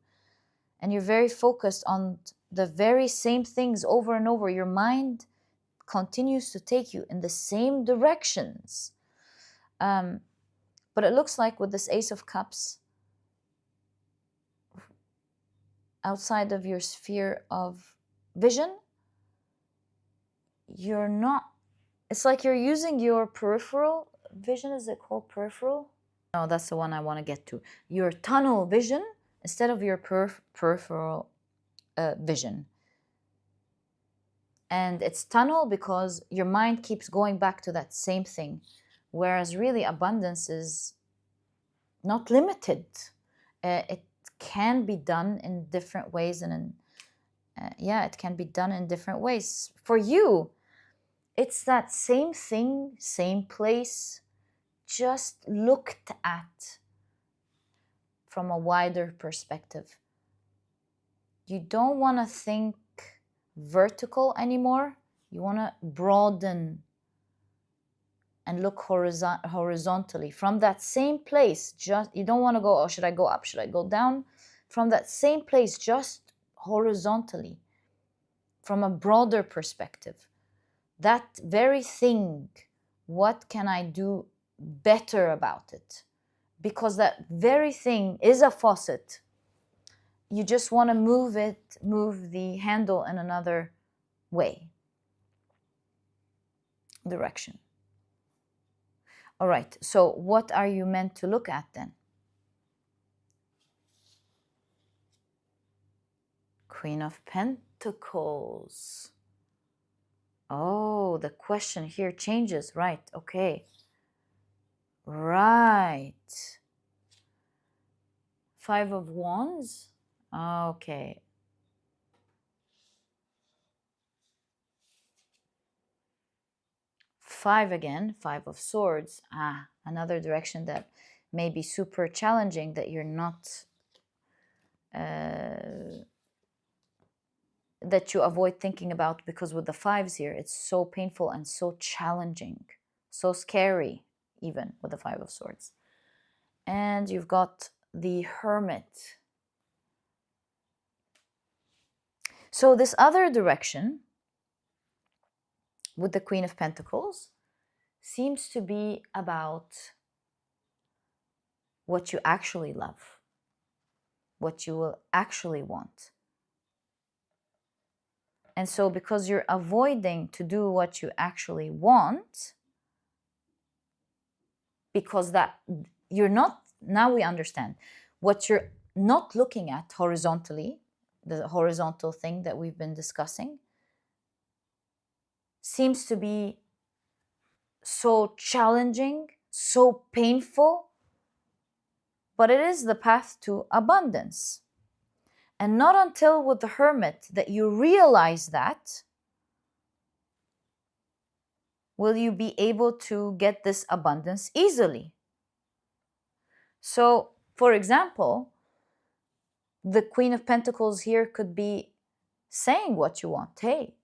And you're very focused on the very same things over and over. Your mind continues to take you in the same directions. But it looks like with this Ace of Cups, outside of your sphere of vision, it's like you're using your peripheral vision. Is it called peripheral? Oh, that's the one I want to get to. Your tunnel vision instead of your peripheral vision. And it's tunnel because your mind keeps going back to that same thing, whereas really abundance is not limited. It can be done in different ways, and it can be done in different ways. For you, it's that same thing, same place, just looked at from a wider perspective. You don't want to think vertical anymore. You want to broaden and look horizontally from that same place. Just, you don't want to go, oh, should I go up? Should I go down? From that same place, just horizontally, from a broader perspective. That very thing, what can I do better about it? Because that very thing is a faucet. You just want to move the handle in another way, direction. All right, so what are you meant to look at then? Queen of Pentacles. Oh, the question here changes, right? Okay. Right. Five of Wands. Okay. Five again, Five of Swords. Another direction that may be super challenging, that you're not, that you avoid thinking about, because with the fives here, it's so painful and so challenging, so scary, even with the Five of Swords. And you've got the Hermit. So this other direction with the Queen of Pentacles seems to be about what you actually love, what you will actually want. And so because you're avoiding to do what you actually want, because that you're not, now we understand what you're not looking at horizontally, the horizontal thing that we've been discussing, seems to be so challenging, so painful, but it is the path to abundance. And not until with the Hermit that you realize that will you be able to get this abundance easily. So, for example, the Queen of Pentacles here could be saying what you want. Hey,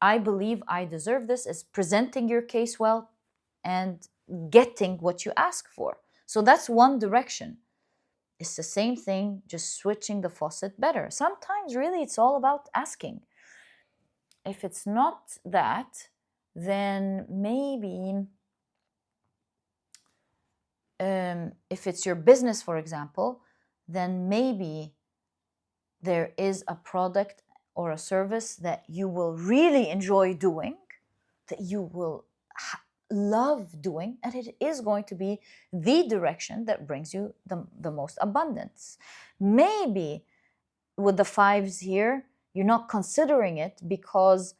I believe I deserve this, is presenting your case well and getting what you ask for. So that's one direction. It's the same thing, just switching the faucet better. Sometimes really it's all about asking. If it's not that, then maybe if it's your business, for example, then maybe there is a product or a service that you will really enjoy doing, that you will love doing, and it is going to be the direction that brings you the most abundance. Maybe with the fives here, you're not considering it because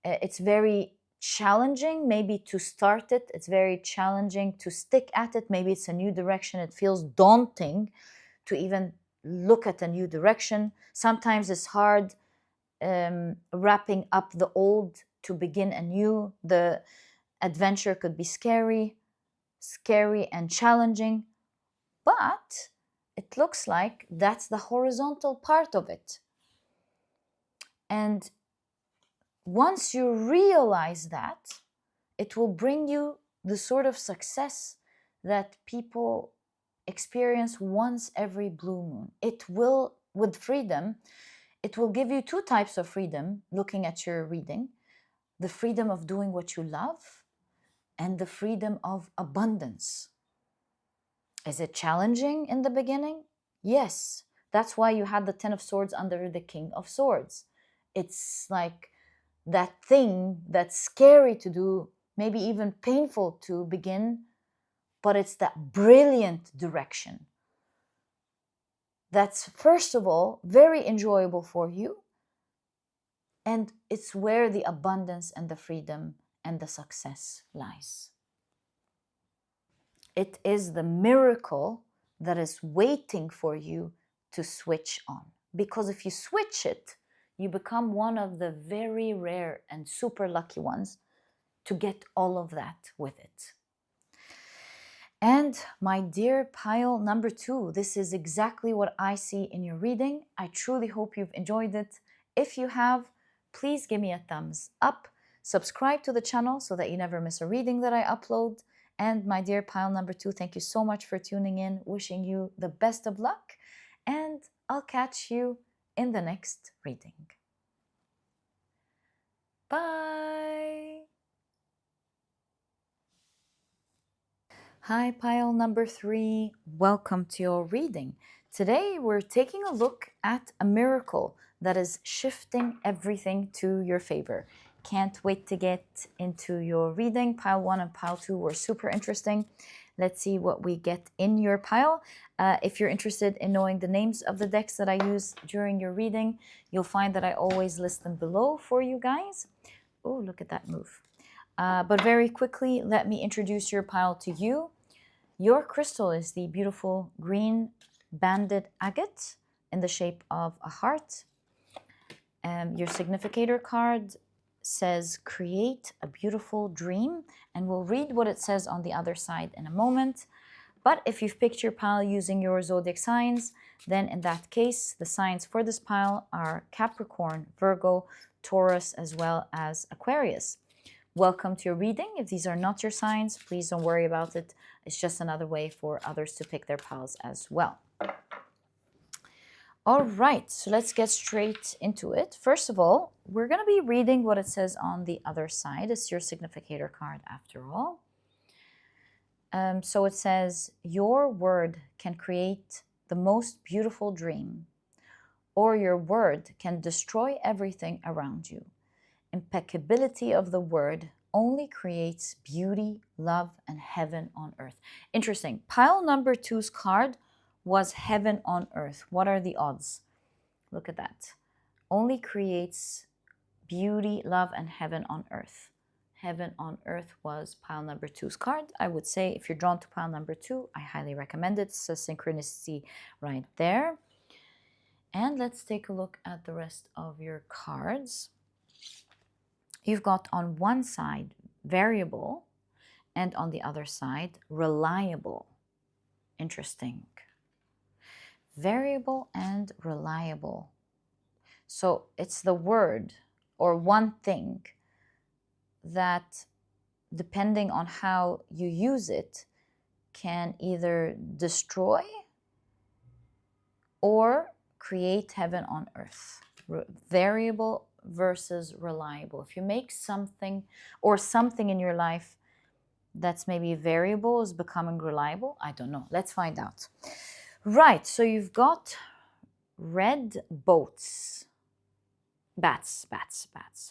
it's very challenging maybe to start it. It's very challenging to stick at it. Maybe it's a new direction. It feels daunting to even look at a new direction. Sometimes it's hard wrapping up the old to begin anew. The adventure could be scary and challenging, but it looks like that's the horizontal part of it. And once you realize that, it will bring you the sort of success that people experience once every blue moon. It will, with freedom, it will give you two types of freedom looking at your reading: the freedom of doing what you love and the freedom of abundance. Is it challenging in the beginning? Yes. That's why you had the Ten of Swords under the King of Swords. It's like that thing that's scary to do, maybe even painful to begin, but it's that brilliant direction that's, first of all, very enjoyable for you, and it's where the abundance and the freedom and the success lies. It is the miracle that is waiting for you to switch on. Because if you switch it, you become one of the very rare and super lucky ones to get all of that with it. And my dear pile number 2, this is exactly what I see in your reading. I truly hope you've enjoyed it. If you have, please give me a thumbs up. Subscribe to the channel so that you never miss a reading that I upload. And my dear pile number 2, thank you so much for tuning in. Wishing you the best of luck. And I'll catch you in the next reading. Bye. Hi, pile number 3. Welcome to your reading. Today, we're taking a look at a miracle that is shifting everything to your favor. Can't wait to get into your reading. Pile 1 and pile 2 were super interesting. Let's see what we get in your pile. If you're interested in knowing the names of the decks that I use during your reading, you'll find that I always list them below for you guys. Oh, look at that move. But very quickly, let me introduce your pile to you. Your crystal is the beautiful green banded agate in the shape of a heart. Your significator card says, create a beautiful dream, and we'll read what it says on the other side in a moment. But if you've picked your pile using your zodiac signs, then in that case, the signs for this pile are Capricorn, Virgo, Taurus, as well as Aquarius. Welcome to your reading. If these are not your signs, please don't worry about it. It's just another way for others to pick their piles as well. All right, so let's get straight into it. First of all, we're going to be reading what it says on the other side. It's your significator card after all. So it says, your word can create the most beautiful dream, or your word can destroy everything around you. Impeccability of the word only creates beauty, love, and heaven on earth. Interesting. Pile number 2's card was heaven on earth. What are the odds? Look at that. Only creates beauty, love, and heaven on earth. Heaven on earth was pile number 2's card. I would say if you're drawn to pile number 2, I highly recommend it. It's a synchronicity right there. And let's take a look at the rest of your cards. You've got on one side variable and on the other side reliable. Interesting. Variable and reliable. So it's the word or one thing that, depending on how you use it, can either destroy or create heaven on earth. Variable versus reliable. If you make something or something in your life that's maybe variable is becoming reliable, I don't know. Let's find out. Right, so you've got red boats. Bats,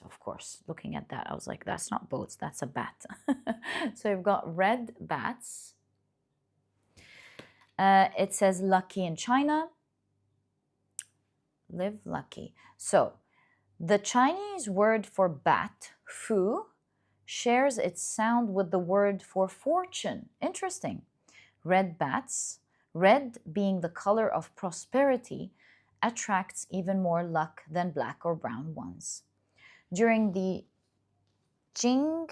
of course. Looking at that, I was like, that's not boats, that's a bat. So you've got red bats. It says lucky in China. Live lucky. So the Chinese word for bat, fu, shares its sound with the word for fortune. Interesting. Red bats, red being the color of prosperity, attracts even more luck than black or brown ones. During the Qing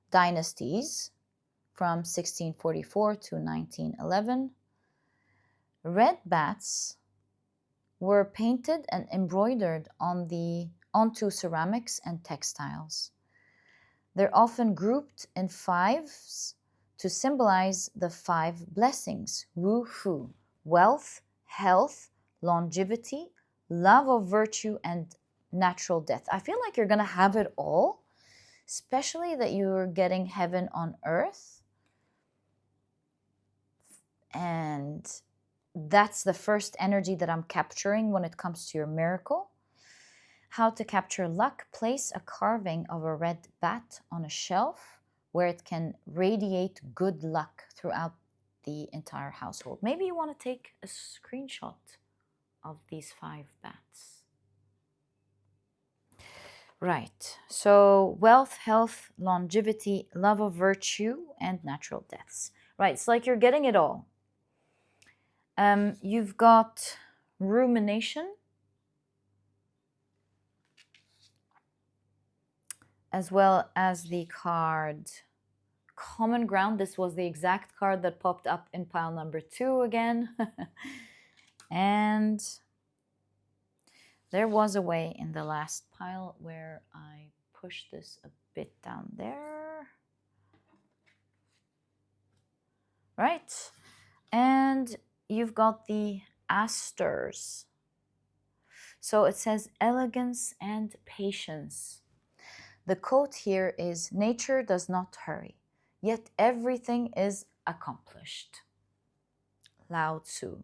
dynasties from 1644 to 1911, red bats were painted and embroidered onto ceramics and textiles. They're often grouped in fives to symbolize the 5 blessings: Wu Fu, wealth, health, longevity, love of virtue, and natural death. I feel like you're going to have it all, especially that you're getting heaven on earth. And that's the first energy that I'm capturing when it comes to your miracle. How to capture luck: place a carving of a red bat on a shelf where it can radiate good luck throughout the entire household. Maybe you want to take a screenshot of these 5 bats. Right, so wealth, health, longevity, love of virtue, and natural deaths. Right, it's like you're getting it all. You've got rumination, as well as the card common ground. This was the exact card that popped up in pile number 2 again. And there was a way in the last pile where I pushed this a bit down there. Right, and you've got the asters. So it says elegance and patience. The quote here is, nature does not hurry, yet everything is accomplished. Lao Tzu.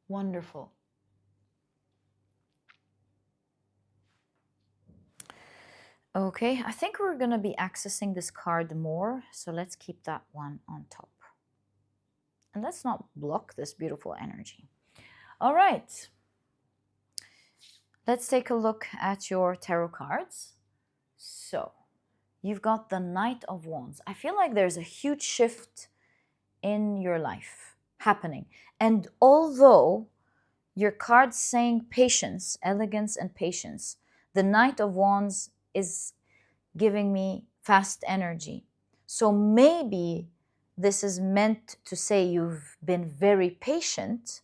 Wonderful. Okay, I think we're going to be accessing this card more, so let's keep that one on top. And let's not block this beautiful energy. All right. Let's take a look at your tarot cards. So, you've got the Knight of Wands. I feel like there's a huge shift in your life happening. And although your card's saying patience, elegance and patience, the Knight of Wands is giving me fast energy. So maybe this is meant to say you've been very patient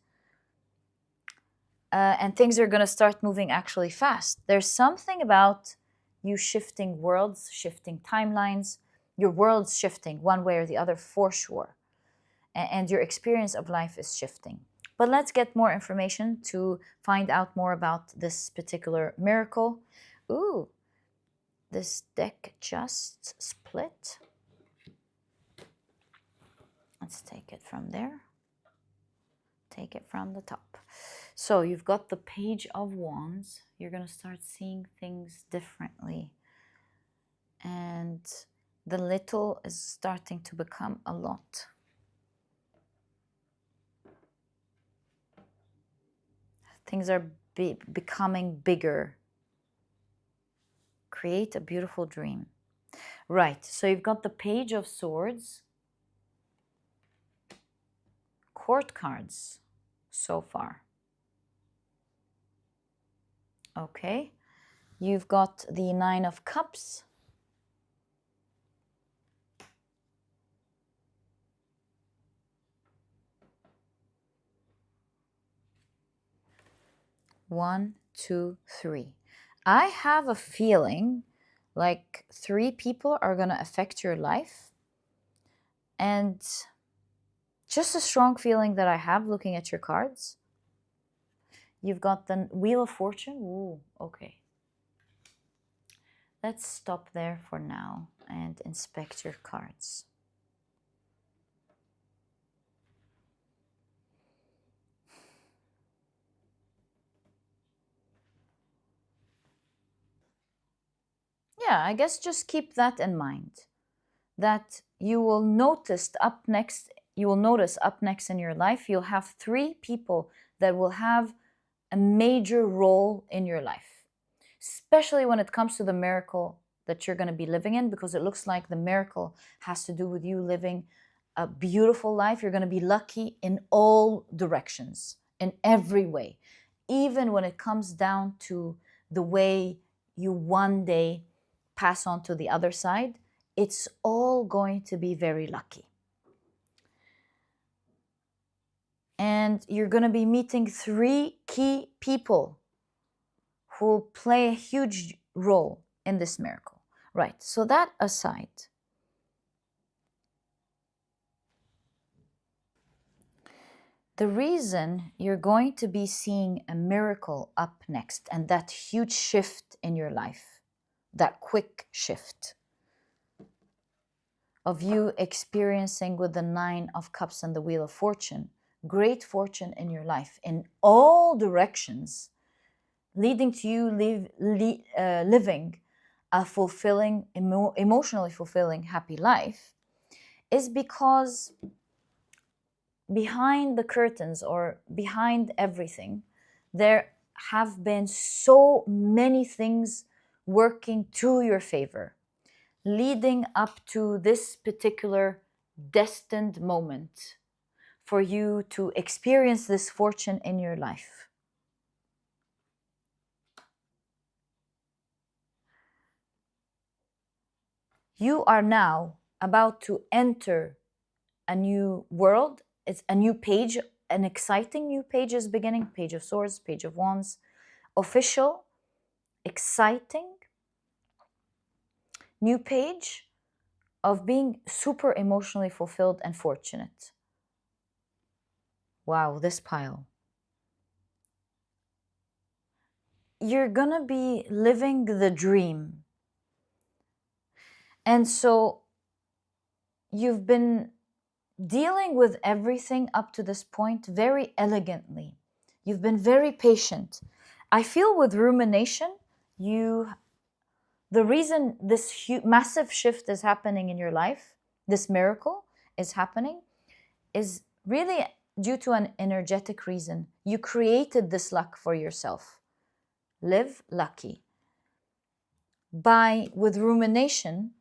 and things are going to start moving actually fast. There's something about you shifting worlds, shifting timelines, your world's shifting one way or the other for sure. And your experience of life is shifting. But let's get more information to find out more about this particular miracle. Ooh, this deck just split. Let's take it from there. Take it from the top. So you've got the Page of Wands. You're going to start seeing things differently. And the little is starting to become a lot. Things are becoming bigger. Create a beautiful dream. Right, so you've got the Page of Swords. Court cards so far. Okay, you've got the Nine of Cups. One, two, three. I have a feeling like 3 people are going to affect your life. And just a strong feeling that I have looking at your cards. You've got the Wheel of Fortune. Ooh, okay. Let's stop there for now and inspect your cards. Yeah, I guess just keep that in mind. That you will notice up next in your life, you'll have 3 people that will have a major role in your life, especially when it comes to the miracle that you're going to be living in, because it looks like the miracle has to do with you living a beautiful life. You're going to be lucky in all directions, in every way, even when it comes down to the way you one day pass on to the other side. It's all going to be very lucky. And you're going to be meeting 3 key people who will play a huge role in this miracle. Right, so that aside, the reason you're going to be seeing a miracle up next and that huge shift in your life, that quick shift of you experiencing with the 9 of Cups and the Wheel of Fortune, great fortune in your life in all directions, leading to you living a fulfilling, emotionally fulfilling, happy life is because behind the curtains or behind everything, there have been so many things working to your favor, leading up to this particular destined moment for you to experience this fortune in your life. You are now about to enter a new world. It's a new page, an exciting new page is beginning. Page of Swords, Page of Wands, official, exciting, new page of being super emotionally fulfilled and fortunate. Wow, this pile. You're gonna be living the dream. And so you've been dealing with everything up to this point very elegantly. You've been very patient. I feel with rumination, the reason this massive shift is happening in your life, this miracle is happening, is really due to an energetic reason. You created this luck for yourself. Live lucky. By, with rumination,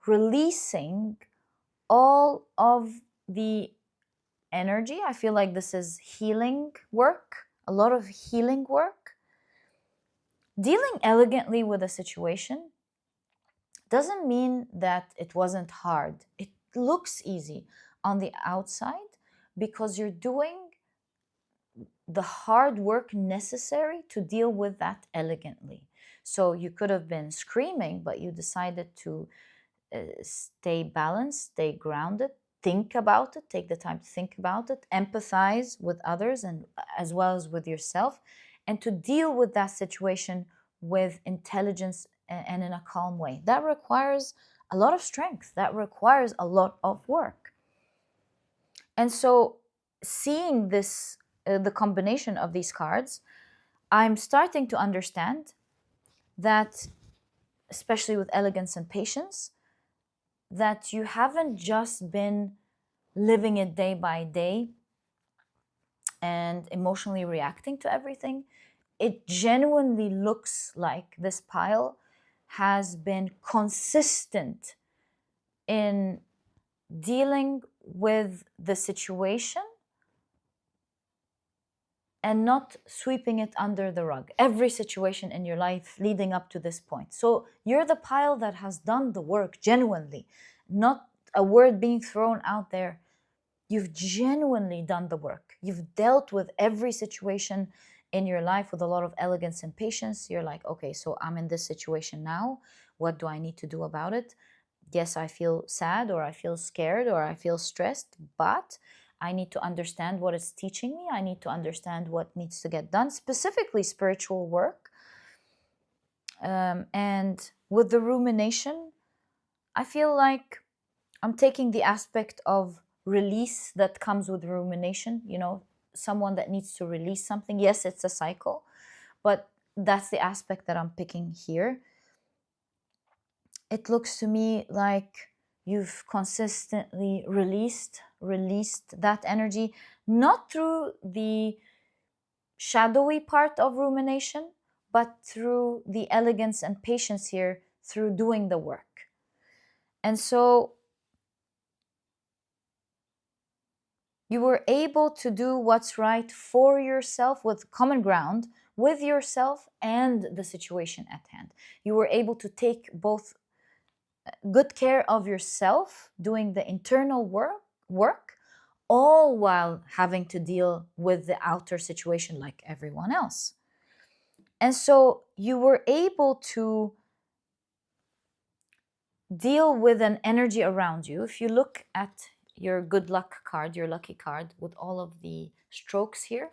releasing all of the energy. I feel like this is healing work, a lot of healing work. Dealing elegantly with a situation doesn't mean that it wasn't hard. It looks easy on the outside because you're doing the hard work necessary to deal with that elegantly. So you could have been screaming, but you decided to stay balanced, stay grounded, think about it, take the time to think about it, empathize with others and as well as with yourself, and to deal with that situation with intelligence and in a calm way. That requires a lot of strength. That requires a lot of work. And so seeing this, the combination of these cards, I'm starting to understand that, especially with elegance and patience, that you haven't just been living it day by day and emotionally reacting to everything. It genuinely looks like this pile has been consistent in dealing with the situation and not sweeping it under the rug. Every situation in your life leading up to this point. So you're the pile that has done the work genuinely, not a word being thrown out there. You've genuinely done the work. You've dealt with every situation in your life with a lot of elegance and patience. You're like, okay, so I'm in this situation now. What do I need to do about it? Yes, I feel sad or I feel scared or I feel stressed, but I need to understand what it's teaching me. I need to understand what needs to get done, specifically spiritual work. And with the rumination, I feel like I'm taking the aspect of release that comes with rumination, someone that needs to release something. Yes, it's a cycle, but that's the aspect that I'm picking here. It looks to me like you've consistently released that energy, not through the shadowy part of rumination, but through the elegance and patience here, through doing the work. And so you were able to do what's right for yourself with common ground with yourself and the situation at hand. You were able to take both good care of yourself, doing the internal work, all while having to deal with the outer situation like everyone else. And so you were able to deal with an energy around you. If you look at your good luck card, your lucky card, with all of the strokes here,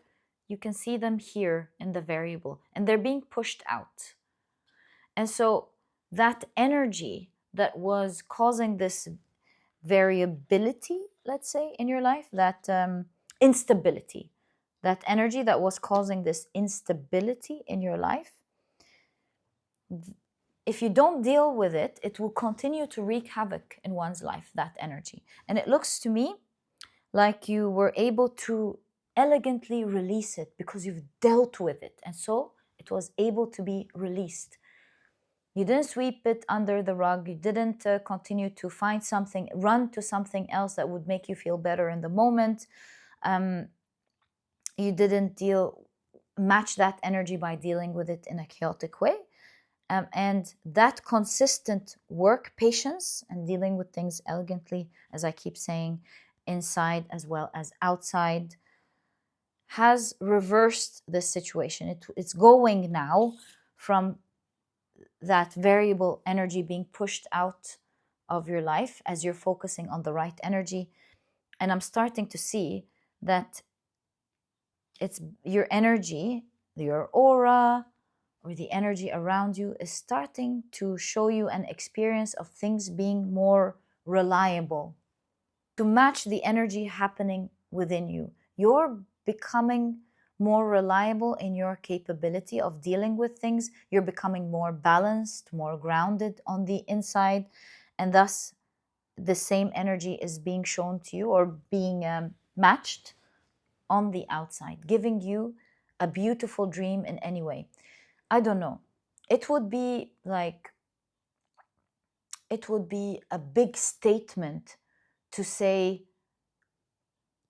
you can see them here in the variable, and they're being pushed out. And so that energy that was causing this variability, let's say, in your life, that instability, that energy that was causing this instability in your life, if you don't deal with it, it will continue to wreak havoc in one's life, that energy. And it looks to me like you were able to elegantly release it because you've dealt with it. And so it was able to be released. You didn't sweep it under the rug. You didn't continue to find something, run to something else that would make you feel better in the moment. You didn't match that energy by dealing with it in a chaotic way. And that consistent work patience and dealing with things elegantly, as I keep saying, inside as well as outside, has reversed this situation. It's going now from that variable energy being pushed out of your life as you're focusing on the right energy. And I'm starting to see that it's your energy, your aura, or the energy around you is starting to show you an experience of things being more reliable to match the energy happening within you. You're becoming more reliable in your capability of dealing with things. You're becoming more balanced, more grounded on the inside, and thus the same energy is being shown to you or being matched on the outside, giving you a beautiful dream in any way. I don't know. It would be a big statement to say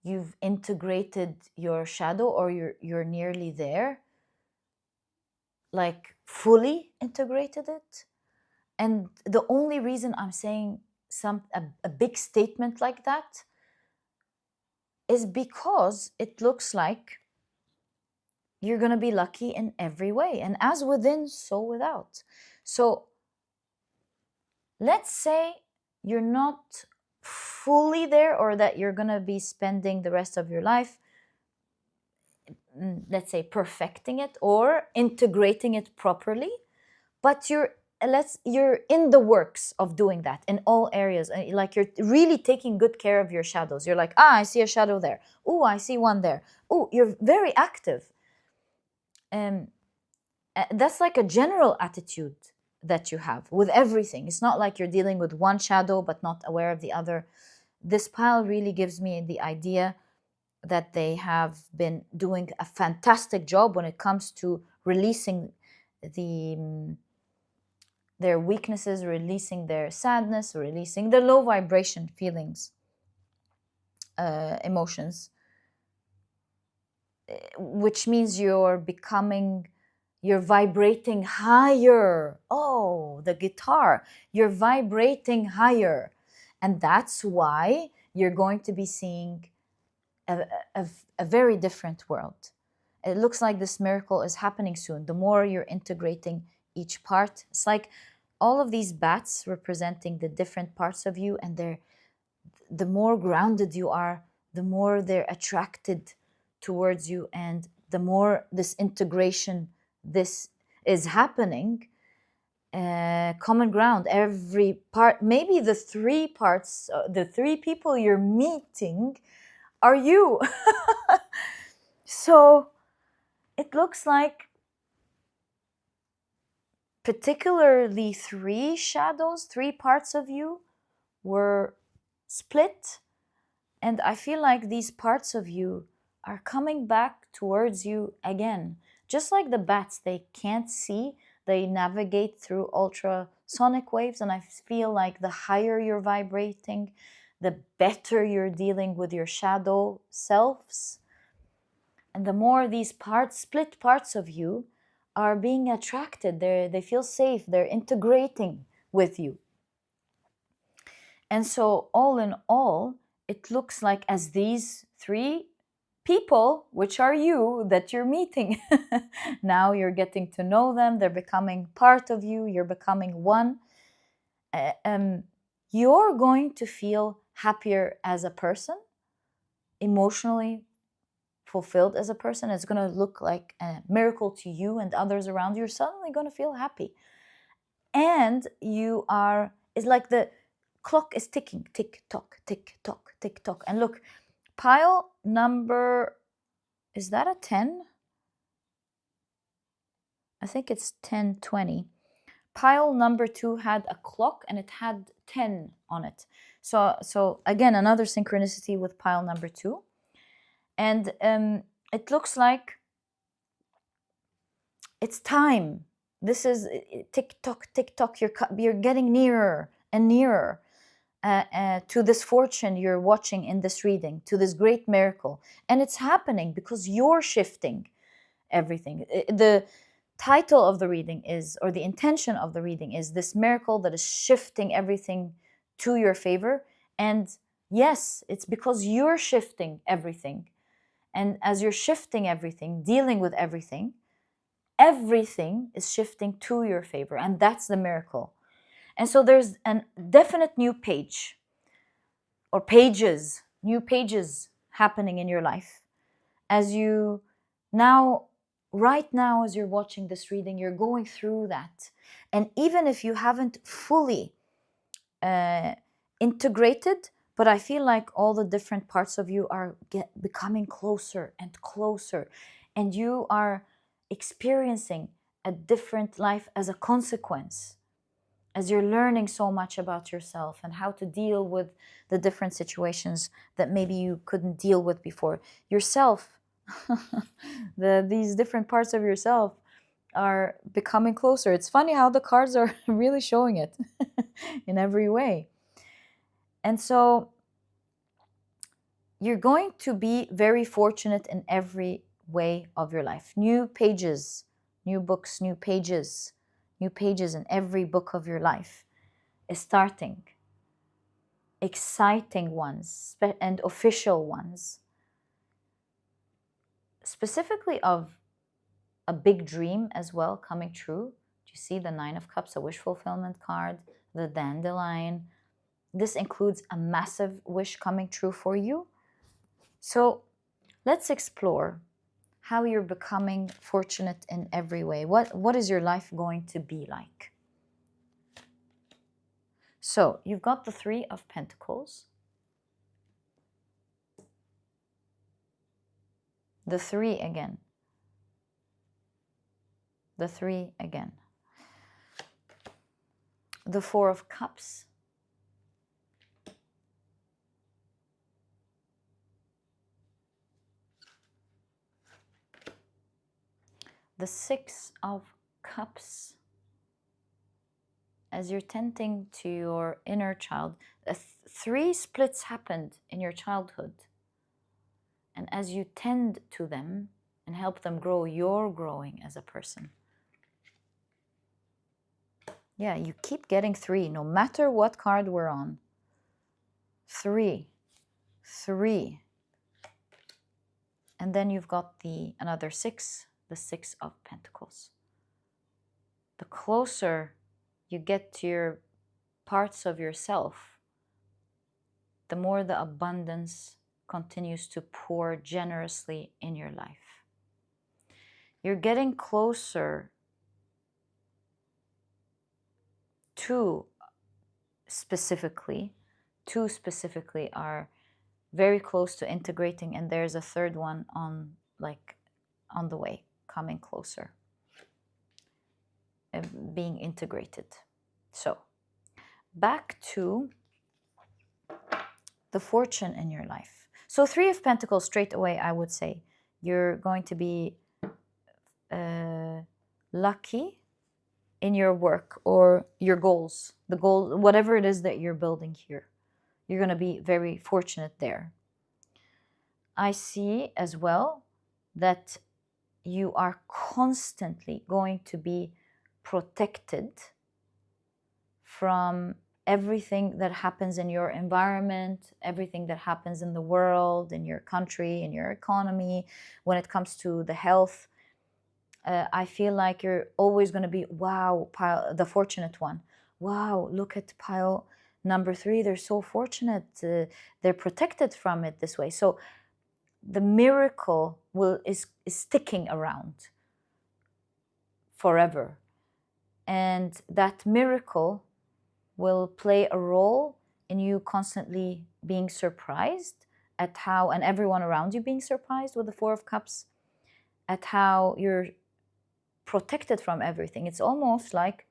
you've integrated your shadow or you're nearly there, like fully integrated it. And the only reason I'm saying a big statement like that is because it looks like you're going to be lucky in every way, and as within, so without. So let's say you're not fully there, or that you're going to be spending the rest of your life, let's say, perfecting it or integrating it properly, but you're in the works of doing that in all areas. Like you're really taking good care of your shadows. You're like, I see a shadow there. Oh, I see one there. Oh, you're very active. That's like a general attitude that you have with everything. It's not like you're dealing with one shadow but not aware of the other. This pile really gives me the idea that they have been doing a fantastic job when it comes to releasing their weaknesses, releasing their sadness, releasing the low vibration feelings, emotions, which means you're vibrating higher. Oh, the guitar, you're vibrating higher. And that's why you're going to be seeing a very different world. It looks like this miracle is happening soon. The more you're integrating each part, it's like all of these bats representing the different parts of you, and the more grounded you are, the more they're attracted towards you, and the more this integration, this is happening. Common ground, every part, maybe the three parts, the three people you're meeting are you. So it looks like particularly three shadows, three parts of you were split. And I feel like these parts of you are coming back towards you again. Just like the bats, they can't see, they navigate through ultrasonic waves. And I feel like the higher you're vibrating, the better you're dealing with your shadow selves. And the more these split parts of you are being attracted, they feel safe, they're integrating with you. And so all in all, it looks like as these three people, which are you, that you're meeting, now you're getting to know them, they're becoming part of you, you're becoming one. You're going to feel happier as a person, emotionally fulfilled as a person. It's going to look like a miracle to you and others around you. You're suddenly going to feel happy. And it's like the clock is ticking, tick tock, tick tock, tick tock. And look, pile number, is that a 10? I think it's 1020. pile number 2 had a clock and it had 10 on it. So again, another synchronicity with pile number 2. And it looks like it's time. This is tick tock, tick tock. You're getting nearer and nearer to this fortune you're watching in this reading, to this great miracle. And it's happening because you're shifting everything. The title of the reading is, or the intention of the reading is, this miracle that is shifting everything to your favor. And yes, it's because you're shifting everything. And as you're shifting everything, dealing with everything, everything is shifting to your favor. And that's the miracle. And so there's a definite new page or pages, new pages happening in your life. As you now, right now, as you're watching this reading, you're going through that. And even if you haven't fully integrated, but I feel like all the different parts of you are becoming closer and closer. And you are experiencing a different life as a consequence, as you're learning so much about yourself and how to deal with the different situations that maybe you couldn't deal with before. Yourself, these different parts of yourself are becoming closer. It's funny how the cards are really showing it in every way. And so you're going to be very fortunate in every way of your life. New pages, new books, new pages in every book of your life is starting. Exciting ones and official ones. Specifically of a big dream as well coming true. Do you see the 9 of Cups, a wish fulfillment card, the dandelion? This includes a massive wish coming true for you. So let's explore how you're becoming fortunate in every way. What is your life going to be like? So you've got the 3 of Pentacles, the 3 again, the 3 again, the 4 of Cups, the 6 of Cups. As you're tending to your inner child, 3 splits happened in your childhood. And as you tend to them and help them grow, you're growing as a person. Yeah, you keep getting 3, no matter what card we're on. 3. And then you've got another 6, the 6 of Pentacles. The closer you get to your parts of yourself, the more the abundance continues to pour generously in your life. You're getting closer to specifically, 2 specifically are very close to integrating, and there's a 3rd one on the way, coming closer, being integrated. So back to the fortune in your life. So 3 of Pentacles, straight away, I would say you're going to be lucky in your work or your goals, the goal, whatever it is that you're building here. You're going to be very fortunate there. I see as well that you are constantly going to be protected from everything that happens in your environment, everything that happens in the world, in your country, in your economy, when it comes to the health. I feel like you're always going to be, wow, the fortunate one. Wow, look at pile number 3. They're so fortunate. They're protected from it this way. So the miracle is sticking around forever. And that miracle will play a role in you constantly being surprised at how, and everyone around you being surprised with the 4 of Cups, at how you're protected from everything. It's almost like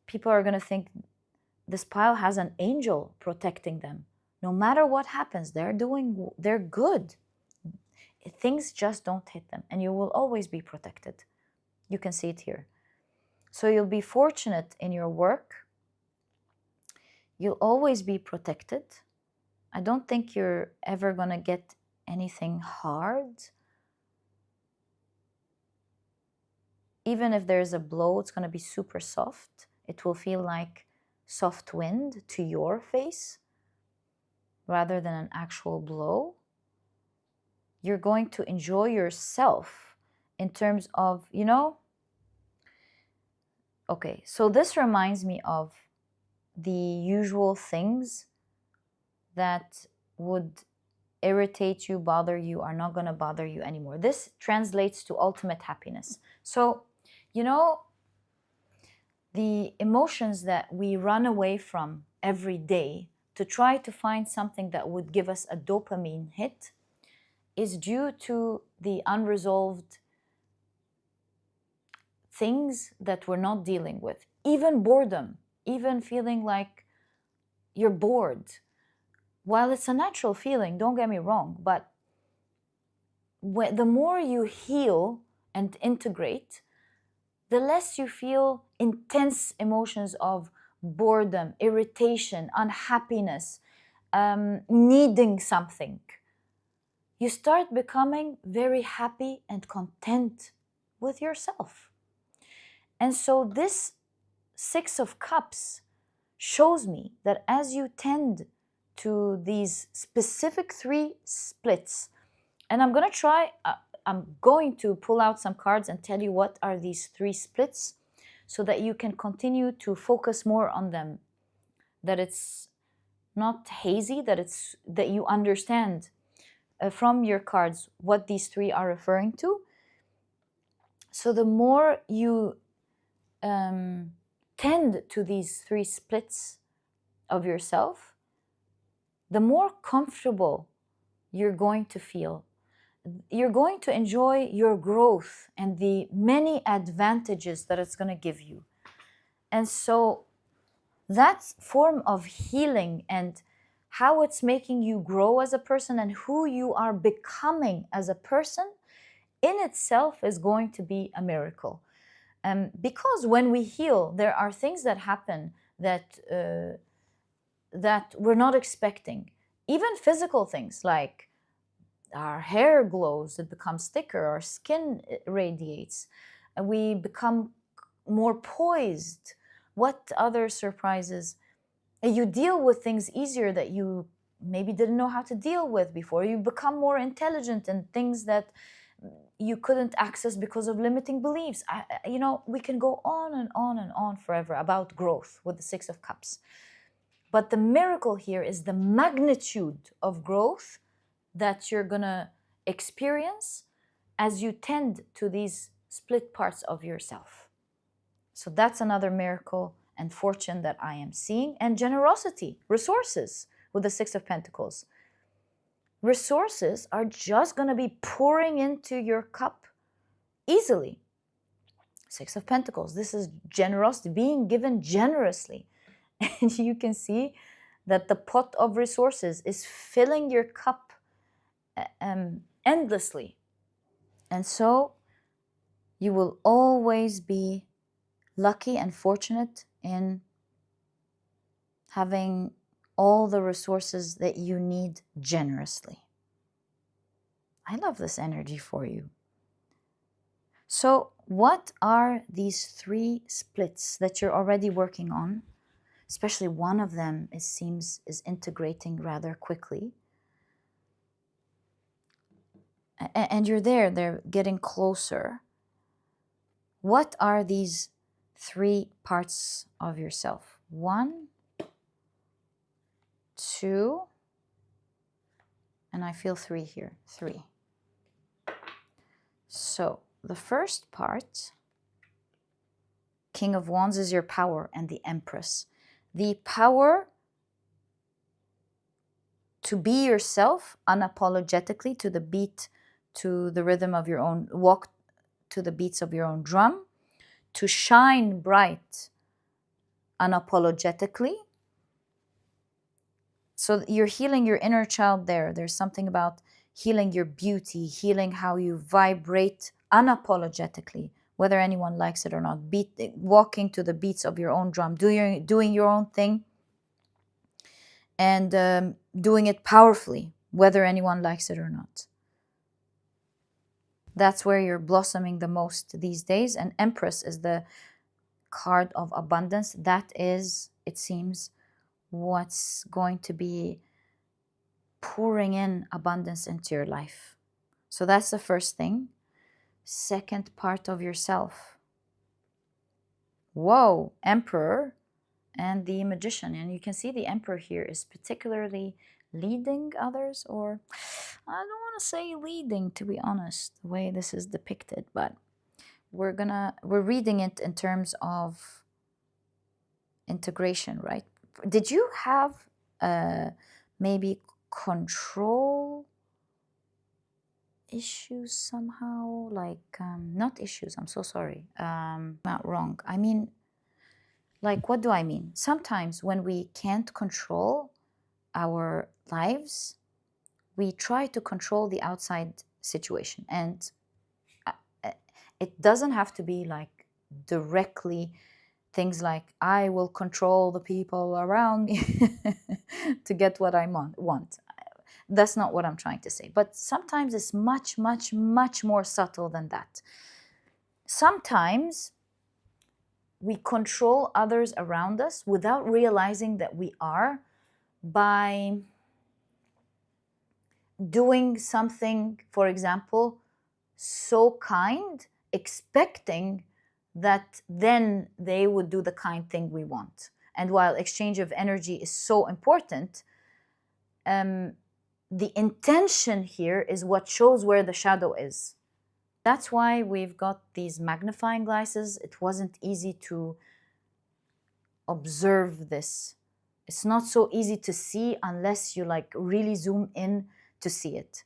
people are going to think this pile has an angel protecting them. No matter what happens, they're good. Things just don't hit them, and you will always be protected. You can see it here. So you'll be fortunate in your work. You'll always be protected. I don't think you're ever going to get anything hard. Even if there's a blow, it's going to be super soft. It will feel like soft wind to your face rather than an actual blow. You're going to enjoy yourself in terms of, okay, so this reminds me of the usual things that would irritate you, bother you, are not going to bother you anymore. This translates to ultimate happiness. So, the emotions that we run away from every day to try to find something that would give us a dopamine hit is due to the unresolved things that we're not dealing with. Even boredom, even feeling like you're bored. While it's a natural feeling, don't get me wrong, but the more you heal and integrate, the less you feel intense emotions of boredom, irritation, unhappiness, needing something. You start becoming very happy and content with yourself. And so this Six of Cups shows me that as you tend to these specific 3 splits, and I'm going to pull out some cards and tell you what are these 3 splits so that you can continue to focus more on them, that it's not hazy, that you understand from your cards what these 3 are referring to. So the more you tend to these 3 splits of yourself, the more comfortable you're going to feel. You're going to enjoy your growth and the many advantages that it's going to give you. And so that form of healing and how it's making you grow as a person and who you are becoming as a person in itself is going to be a miracle. Because when we heal, there are things that happen that we're not expecting. Even physical things like our hair glows, it becomes thicker, our skin radiates, and we become more poised. What other surprises? You deal with things easier that you maybe didn't know how to deal with before. You become more intelligent in things that you couldn't access because of limiting beliefs. We can go on and on and on forever about growth with the Six of Cups. But the miracle here is the magnitude of growth that you're going to experience as you tend to these split parts of yourself. So that's another miracle and fortune that I am seeing. And generosity, resources with the Six of Pentacles. Resources are just going to be pouring into your cup easily. Six of Pentacles, this is generosity, being given generously. And you can see that the pot of resources is filling your cup endlessly. And so you will always be lucky and fortunate in having all the resources that you need generously. I love this energy for you. So what are these 3 splits that you're already working on? Especially one of them, it seems, is integrating rather quickly. And you're there, they're getting closer. What are these 3 parts of yourself? 1, 2, and I feel 3 here, 3. So the first part, King of Wands, is your power, and the Empress. The power to be yourself unapologetically to the rhythm of your own, walk to the beats of your own drum, to shine bright unapologetically. So you're healing your inner child there. There's something about healing your beauty, healing how you vibrate unapologetically, whether anyone likes it or not. Walking to the beats of your own drum, doing your own thing, and doing it powerfully, whether anyone likes it or not. That's where you're blossoming the most these days. And Empress is the card of abundance. That is, it seems, what's going to be pouring in abundance into your life. So that's the first thing. Second part of yourself. Whoa, Emperor and the Magician. And you can see the Emperor here is particularly leading others, or I don't want to say leading, to be honest, the way this is depicted, but we're reading it in terms of integration, right? Did you have maybe control issues somehow? Like, not issues, I'm so sorry. Not wrong. I mean, like, what do I mean? Sometimes when we can't control our lives, we try to control the outside situation. And it doesn't have to be like directly things like, I will control the people around me to get what I want. That's not what I'm trying to say. But sometimes it's much, much, much more subtle than that. Sometimes we control others around us without realizing that we are, by doing something, for example, so kind, expecting that then they would do the kind thing we want. And while exchange of energy is so important, the intention here is what shows where the shadow is. That's why we've got these magnifying glasses. It wasn't easy to observe this. It's not so easy to see unless you like really zoom in to see it.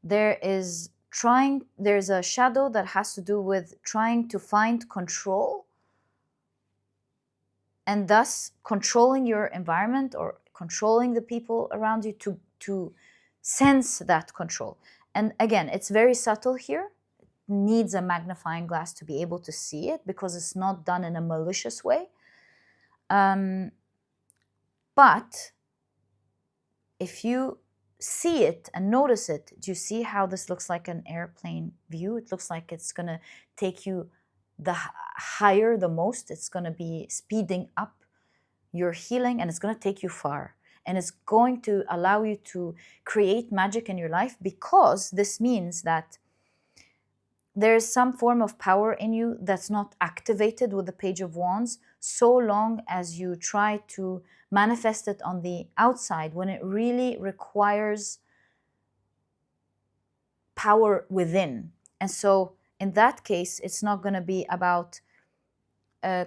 There's a shadow that has to do with trying to find control, and thus controlling your environment or controlling the people around you to sense that control. And again, it's very subtle here. It needs a magnifying glass to be able to see it, because it's not done in a malicious way. But if you see it and notice it, do you see how this looks like an airplane view? It looks like it's going to take you the higher, the most. It's going to be speeding up your healing, and it's going to take you far. And it's going to allow you to create magic in your life, because this means that there's some form of power in you that's not activated with the Page of Wands, so long as you try to manifest it on the outside, when it really requires power within. And so in that case, it's not going to be about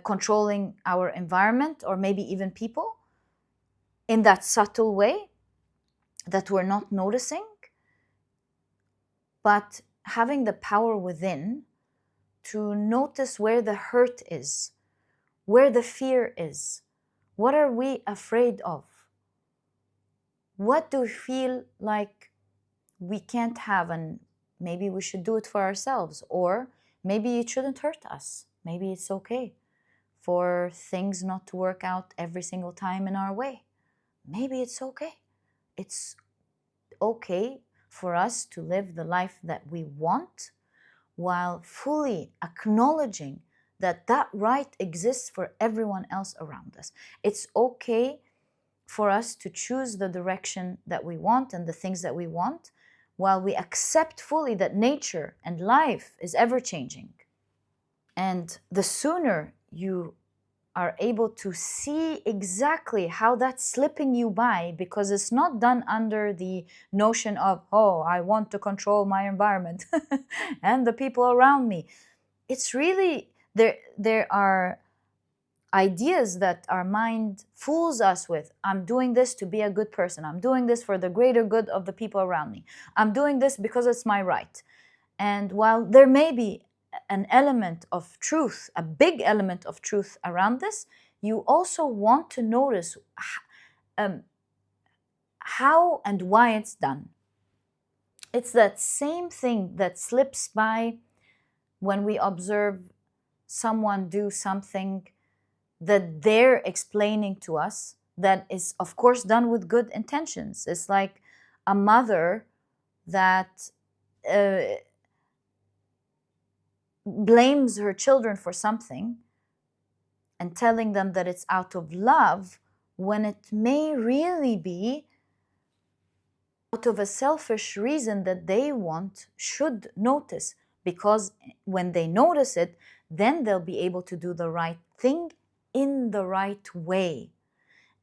controlling our environment, or maybe even people, in that subtle way that we're not noticing, but having the power within to notice where the hurt is, where the fear is. What are we afraid of? What do we feel like we can't have, and maybe we should do it for ourselves? Or maybe it shouldn't hurt us. Maybe it's okay for things not to work out every single time in our way. Maybe it's okay. It's okay for us to live the life that we want, while fully acknowledging that that right exists for everyone else around us. It's okay for us to choose the direction that we want and the things that we want, while we accept fully that nature and life is ever changing. And the sooner you are able to see exactly how that's slipping you by, because it's not done under the notion of, oh, I want to control my environment and the people around me. It's really, there are ideas that our mind fools us with. I'm doing this to be a good person. I'm doing this for the greater good of the people around me. I'm doing this because it's my right. And while there may be an element of truth, a big element of truth around this, you also want to notice how and why it's done. It's that same thing that slips by when we observe someone do something that they're explaining to us that is, of course, done with good intentions. It's like a mother that blames her children for something and telling them that it's out of love, when it may really be out of a selfish reason that they should notice. Because when they notice it, then they'll be able to do the right thing in the right way,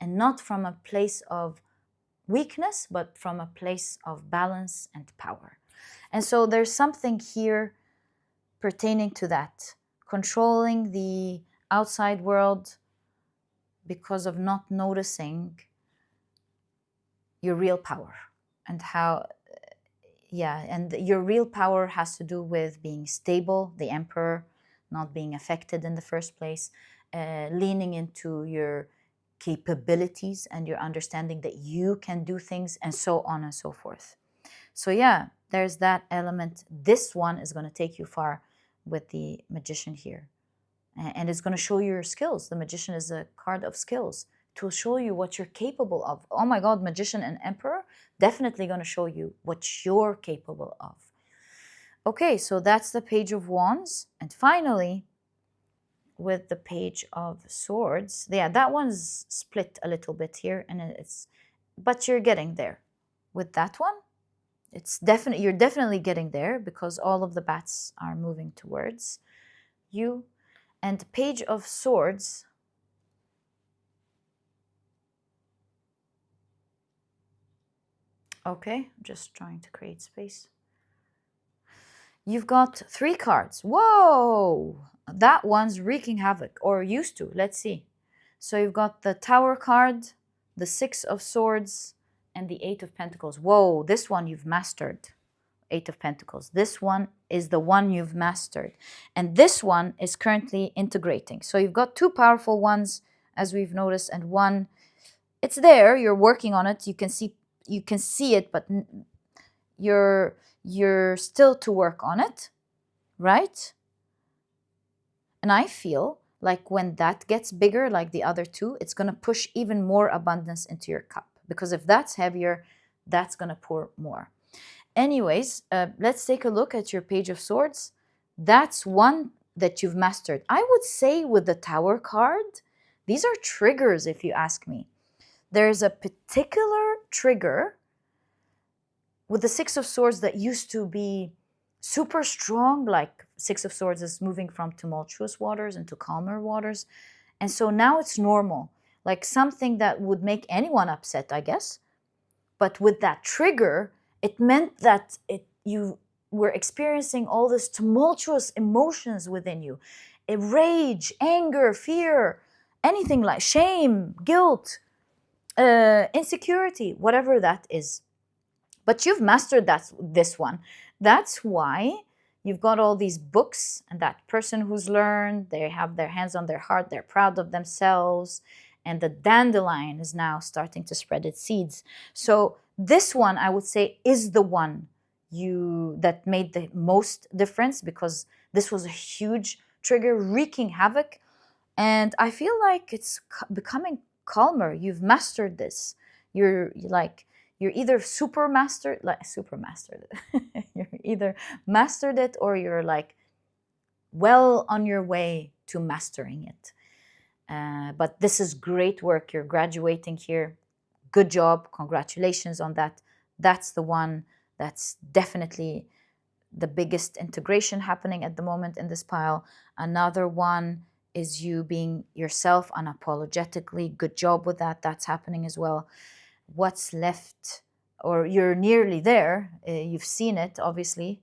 and not from a place of weakness, but from a place of balance and power. And so there's something here pertaining to that, controlling the outside world because of not noticing your real power. And how, and your real power has to do with being stable, the emperor, not being affected in the first place, leaning into your capabilities and your understanding that you can do things, and so on and so forth. So yeah, there's that element. This one is going to take you far with the magician here. And it's going to show you your skills. The magician is a card of skills. It will show you what you're capable of. Oh my God, magician and emperor, definitely going to show you what you're capable of. Okay, so that's the Page of Wands. And finally, with the Page of Swords, yeah, that one's split a little bit here, and but you're getting there. With that one, you're definitely getting there, because all of the bats are moving towards you. And Page of Swords, okay, just trying to create space. You've got 3 cards. Whoa! That one's wreaking havoc, or used to. Let's see. So you've got the Tower card, the 6 of Swords, and the 8 of Pentacles. Whoa, this one you've mastered. 8 of Pentacles. This one is the one you've mastered. And this one is currently integrating. So you've got 2 powerful ones, as we've noticed, and one, it's there, you're working on it. You can see it, but you're still to work on it, right? And I feel like when that gets bigger, like the other 2, it's going to push even more abundance into your cup. Because if that's heavier, that's going to pour more. Anyways, let's take a look at your Page of Swords. That's one that you've mastered. I would say with the Tower card, these are triggers, if you ask me. There's a particular trigger with the 6 of Swords that used to be super strong, like 6 of Swords is moving from tumultuous waters into calmer waters. And so now it's normal, like something that would make anyone upset, I guess. But with that trigger, it meant that you were experiencing all this tumultuous emotions within you. Rage, anger, fear, anything like shame, guilt, insecurity, whatever that is. But you've mastered this one. That's why you've got all these books, and that person who's learned, they have their hands on their heart, they're proud of themselves, and the dandelion is now starting to spread its seeds. So this one, I would say, is the one that made the most difference, because this was a huge trigger wreaking havoc. And I feel like it's becoming calmer. You've mastered this. You're either super mastered it. You're either mastered it, or you're like well on your way to mastering it. But this is great work. You're graduating here. Good job. Congratulations on that. That's the one that's definitely the biggest integration happening at the moment in this pile. Another one is you being yourself unapologetically. Good job with that. That's happening as well. What's left, or you're nearly there. You've seen it, obviously.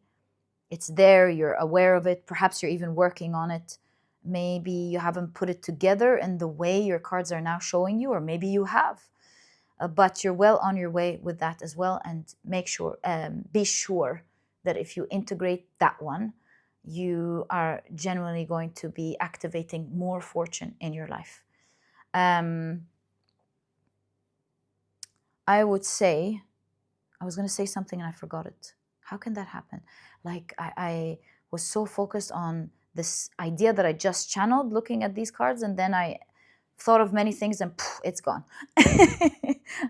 It's there. You're aware of it. Perhaps you're even working on it. Maybe you haven't put it together in the way your cards are now showing you, or maybe you have. But you're well on your way with that as well. And be sure that if you integrate that one, you are genuinely going to be activating more fortune in your life. I would say, I was going to say something and I forgot it. How can that happen? Like I was so focused on this idea that I just channeled looking at these cards, and then I thought of many things and poof, it's gone.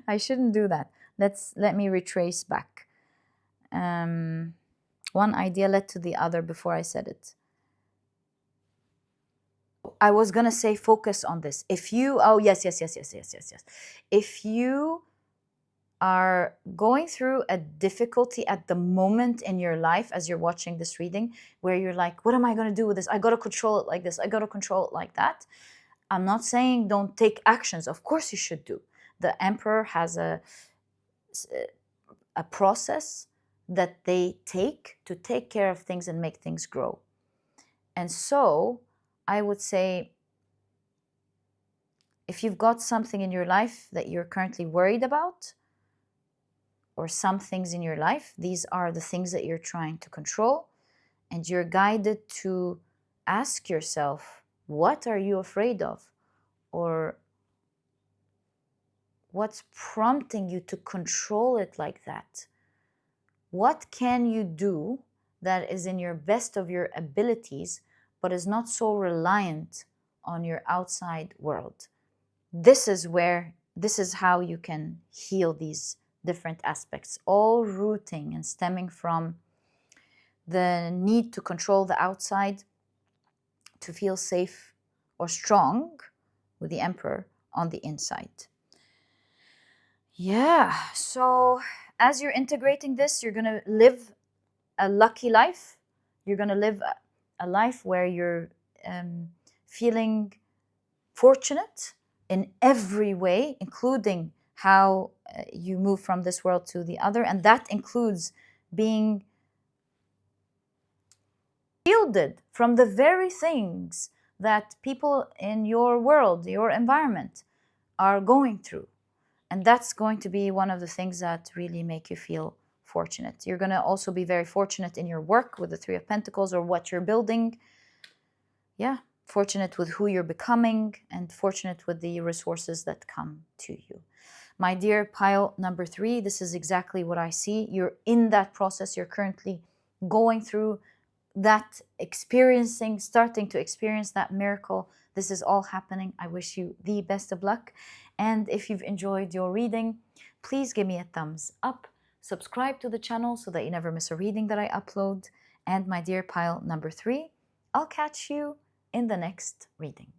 I shouldn't do that. Let me retrace back. One idea led to the other before I said it. I was gonna say focus on this. If you, oh yes. If you are going through a difficulty at the moment in your life as you're watching this reading, where you're like, what am I gonna do with this? I gotta control it like this. I gotta control it like that. I'm not saying don't take actions. Of course you should do. The emperor has a process that they take to take care of things and make things grow. And so I would say, if you've got something in your life that you're currently worried about, or some things in your life, these are the things that you're trying to control, and you're guided to ask yourself, what are you afraid of? Or what's prompting you to control it like that? What can you do that is in your best of your abilities, but is not so reliant on your outside world? This is how you can heal these different aspects, all rooting and stemming from the need to control the outside to feel safe or strong with the emperor on the inside. Yeah, so as you're integrating this, you're going to live a lucky life. You're going to live a life where you're feeling fortunate in every way, including how you move from this world to the other. And that includes being shielded from the very things that people in your world, your environment, are going through. And that's going to be one of the things that really make you feel fortunate. You're going to also be very fortunate in your work with the Three of Pentacles, or what you're building. Yeah, fortunate with who you're becoming, and fortunate with the resources that come to you. My dear pile number 3, this is exactly what I see. You're in that process. You're currently going through that, starting to experience that miracle. This is all happening. I wish you the best of luck. And if you've enjoyed your reading, please give me a thumbs up. Subscribe to the channel so that you never miss a reading that I upload. And my dear pile number 3, I'll catch you in the next reading.